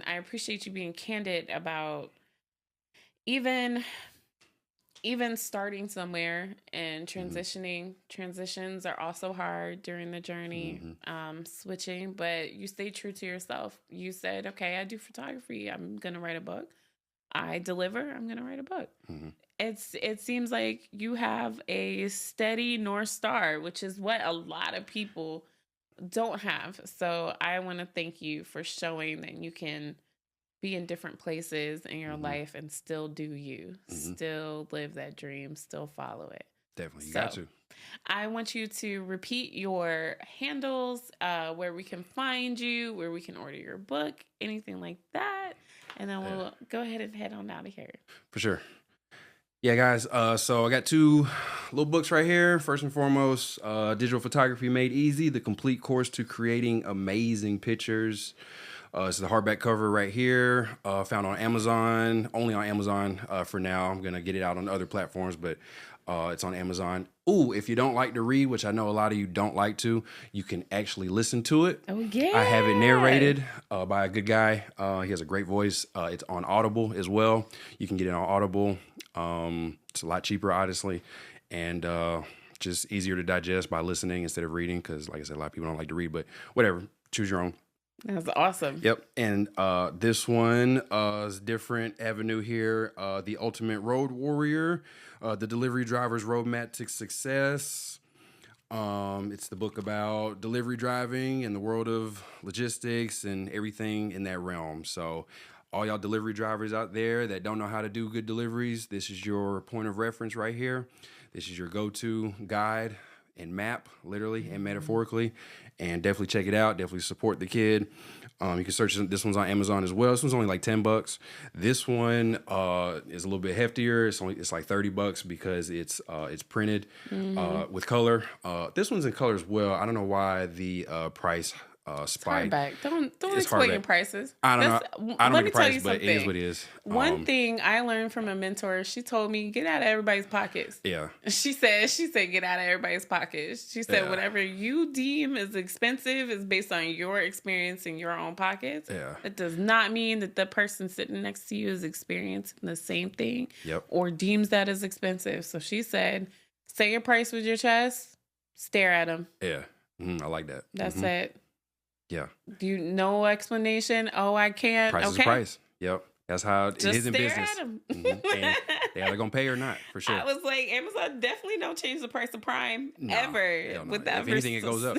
I appreciate you being candid about even starting somewhere and transitioning. Transitions are also hard during the journey, switching, but you stay true to yourself. You said, okay, I do photography. I'm going to write a book. I deliver. I'm going to write a book. It seems like you have a steady North Star, which is what a lot of people don't have. So I want to thank you for showing that you can be in different places in your life and still do you, still live that dream, still follow it. Definitely. You got to. I want you to repeat your handles, where we can find you, where we can order your book, anything like that. And then we'll go ahead and head on out of here. For sure. Yeah, guys. So I got 2 little books right here. First and foremost, Digital Photography Made Easy, the complete course to creating amazing pictures. It's the hardback cover right here, found on Amazon, only on Amazon for now. I'm going to get it out on other platforms, but it's on Amazon. Ooh, if you don't like to read, which I know a lot of you don't like to, you can actually listen to it. Oh, yeah. I have it narrated by a good guy. He has a great voice. It's on Audible as well. You can get it on Audible. It's a lot cheaper, honestly, and just easier to digest by listening instead of reading because, like I said, a lot of people don't like to read, but whatever. Choose your own. That's awesome. Yep. And this one is different avenue here. The Ultimate Road Warrior, the Delivery Driver's Roadmap to Success. It's the book about delivery driving and the world of logistics and everything in that realm. So all y'all delivery drivers out there that don't know how to do good deliveries, this is your point of reference right here. This is your go-to guide and map, literally and metaphorically, and definitely check it out. Definitely support the kid. You can search this one's on Amazon as well. This one's only like $10. This one is a little bit heftier. It's like $30 because it's printed with color. This one's in color as well. I don't know why the price Spite. Hardback. Don't exploit your prices. I don't know. I don't Let make me a tell price, you but something. it is what it is. One thing I learned from a mentor, she told me, get out of everybody's pockets. Yeah. She said, get out of everybody's pockets. She said, whatever you deem is expensive is based on your experience in your own pockets. Yeah. It does not mean that the person sitting next to you is experiencing the same thing. Yep. Or deems that as expensive. So she said, say your price with your chest, stare at them. Yeah. I like that. That's it. Yeah. No explanation. Oh, I can't. Price is price. Yep. That's how it is in business. Just stare at them. And they're either going to pay or not, for sure. I was like, Amazon definitely don't change the price of Prime ever. No. With that, if anything, it goes up.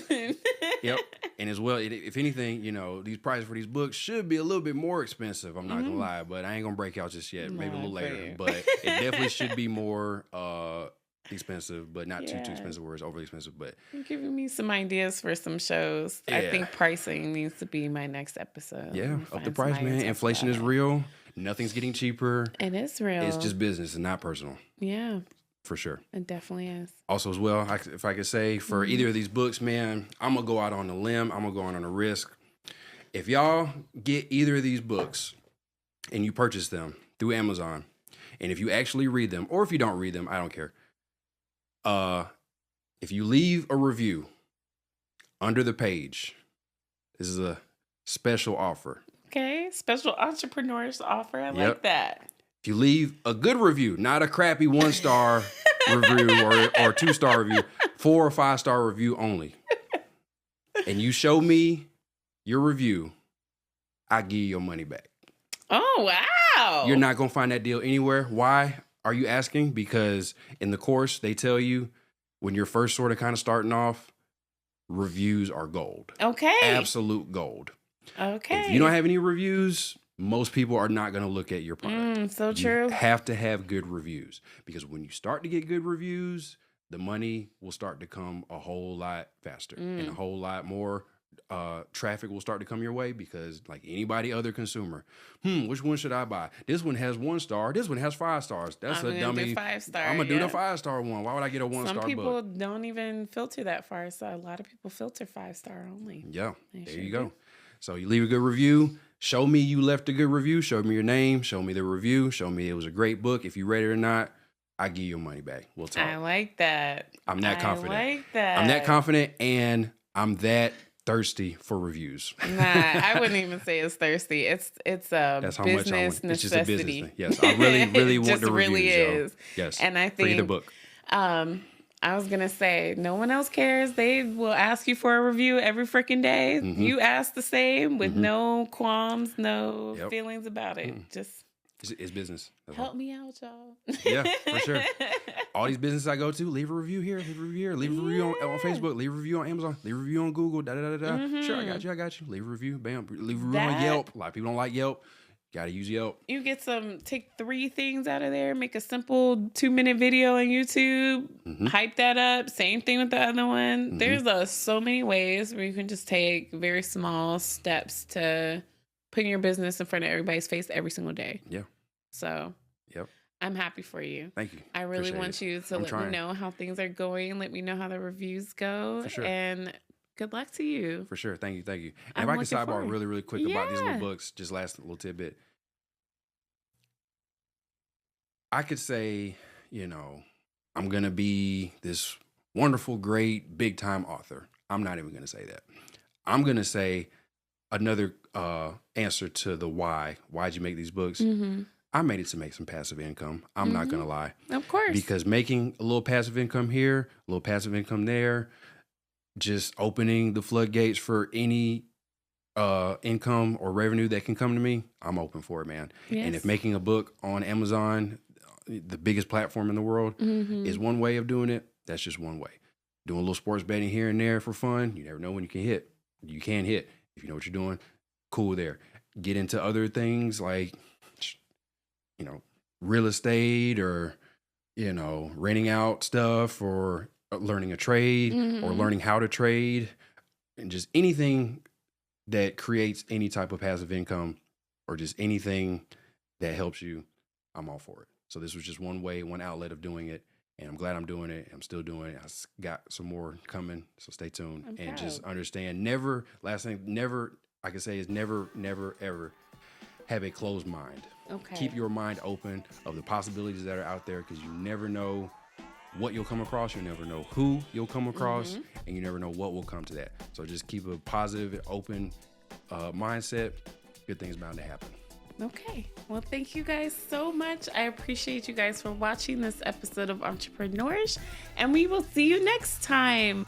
Yep. And as well, if anything, these prices for these books should be a little bit more expensive. I'm not going to lie, but I ain't going to break out just yet. Maybe a little later. But it definitely should be more expensive, but not too expensive where it's overly expensive. But you're giving me some ideas for some shows. Yeah. I think pricing needs to be my next episode. Yeah, up the price, man. Inflation is real. Nothing's getting cheaper. It is real. It's just business and not personal. Yeah. For sure. It definitely is. Also, as well, if I could say, for either of these books, man, I'm going to go out on a limb. I'm going to go out on a risk. If y'all get either of these books and you purchase them through Amazon, and if you actually read them, or if you don't read them, I don't care. If you leave a review under the page, this is a special offer. Okay, special entrepreneur's offer. I like that. If you leave a good review, not a crappy 1-star review or 2-star review, 4 or 5-star review only, and you show me your review, I give you your money back. Oh, wow. You're not going to find that deal anywhere. Why are you asking? Because in the course, they tell you when you're first sort of kind of starting off, reviews are gold. Okay. Absolute gold. Okay. If you don't have any reviews, most people are not going to look at your product. So true. You have to have good reviews, because when you start to get good reviews, the money will start to come a whole lot faster and a whole lot more traffic will start to come your way, because like anybody other consumer, which one should I buy? This one has 1 star. This one has 5 stars. That's a dummy. 5-star. I'm going to do the 5-star one. Why would I get a 1-star book? Some people don't even filter that far. So a lot of people filter 5-star only. Yeah. There you go. So you leave a good review. Show me you left a good review. Show me your name. Show me the review. Show me it was a great book. If you read it or not, I give you your money back. We'll talk. I like that. I'm that confident. I like that. I'm that confident, and I'm that thirsty for reviews. Nah, I wouldn't even say it's thirsty. It's a That's how business much necessity. It's just a business thing. Yes, I really want the really reviews. Is. Yo. Yes, and I think for either book. I was gonna say, no one else cares. They will ask you for a review every freaking day. You ask the same with no qualms, no feelings about it. Just it's business. Help me out, y'all. Yeah, for sure. All these businesses I go to, leave a review here, leave a review here, leave a review on Facebook, leave a review on Amazon, leave a review on Google, Sure, I got you. Leave a review, bam. Leave a review on Yelp. A lot of people don't like Yelp. Got to use Yelp. You get take 3 things out of there, make a simple 2-minute video on YouTube, hype that up. Same thing with the other one. There's so many ways where you can just take very small steps to putting your business in front of everybody's face every single day. Yeah. So, I'm happy for you. Thank you. I really want you to let me know how things are going. Let me know how the reviews go. For sure. And good luck to you. For sure. Thank you. And if I can sidebar really quick about these little books, just last little tidbit. I could say, I'm going to be this wonderful, great, big time author. I'm not even going to say that. I'm going to say another answer to the why. Why'd you make these books? I made it to make some passive income. I'm not going to lie. Of course. Because making a little passive income here, a little passive income there, just opening the floodgates for any income or revenue that can come to me, I'm open for it, man. Yes. And if making a book on Amazon, the biggest platform in the world, is one way of doing it, that's just one way. Doing a little sports betting here and there for fun, you never know when you can hit. You can hit. If you know what you're doing, cool there. Get into other things like, real estate or, renting out stuff or learning a trade or learning how to trade, and just anything that creates any type of passive income or just anything that helps you, I'm all for it. So this was just one way, one outlet of doing it. And I'm glad I'm doing it. I'm still doing it. Got some more coming, so stay tuned. And just understand, last thing, I can say is never, ever have a closed mind. Okay. Keep your mind open of the possibilities that are out there, because you never know what you'll come across. You never know who you'll come across, and you never know what will come to that. So just keep a positive, open mindset. Good things bound to happen. Okay. Well, thank you guys so much. I appreciate you guys for watching this episode of Entrepreneurs, and we will see you next time.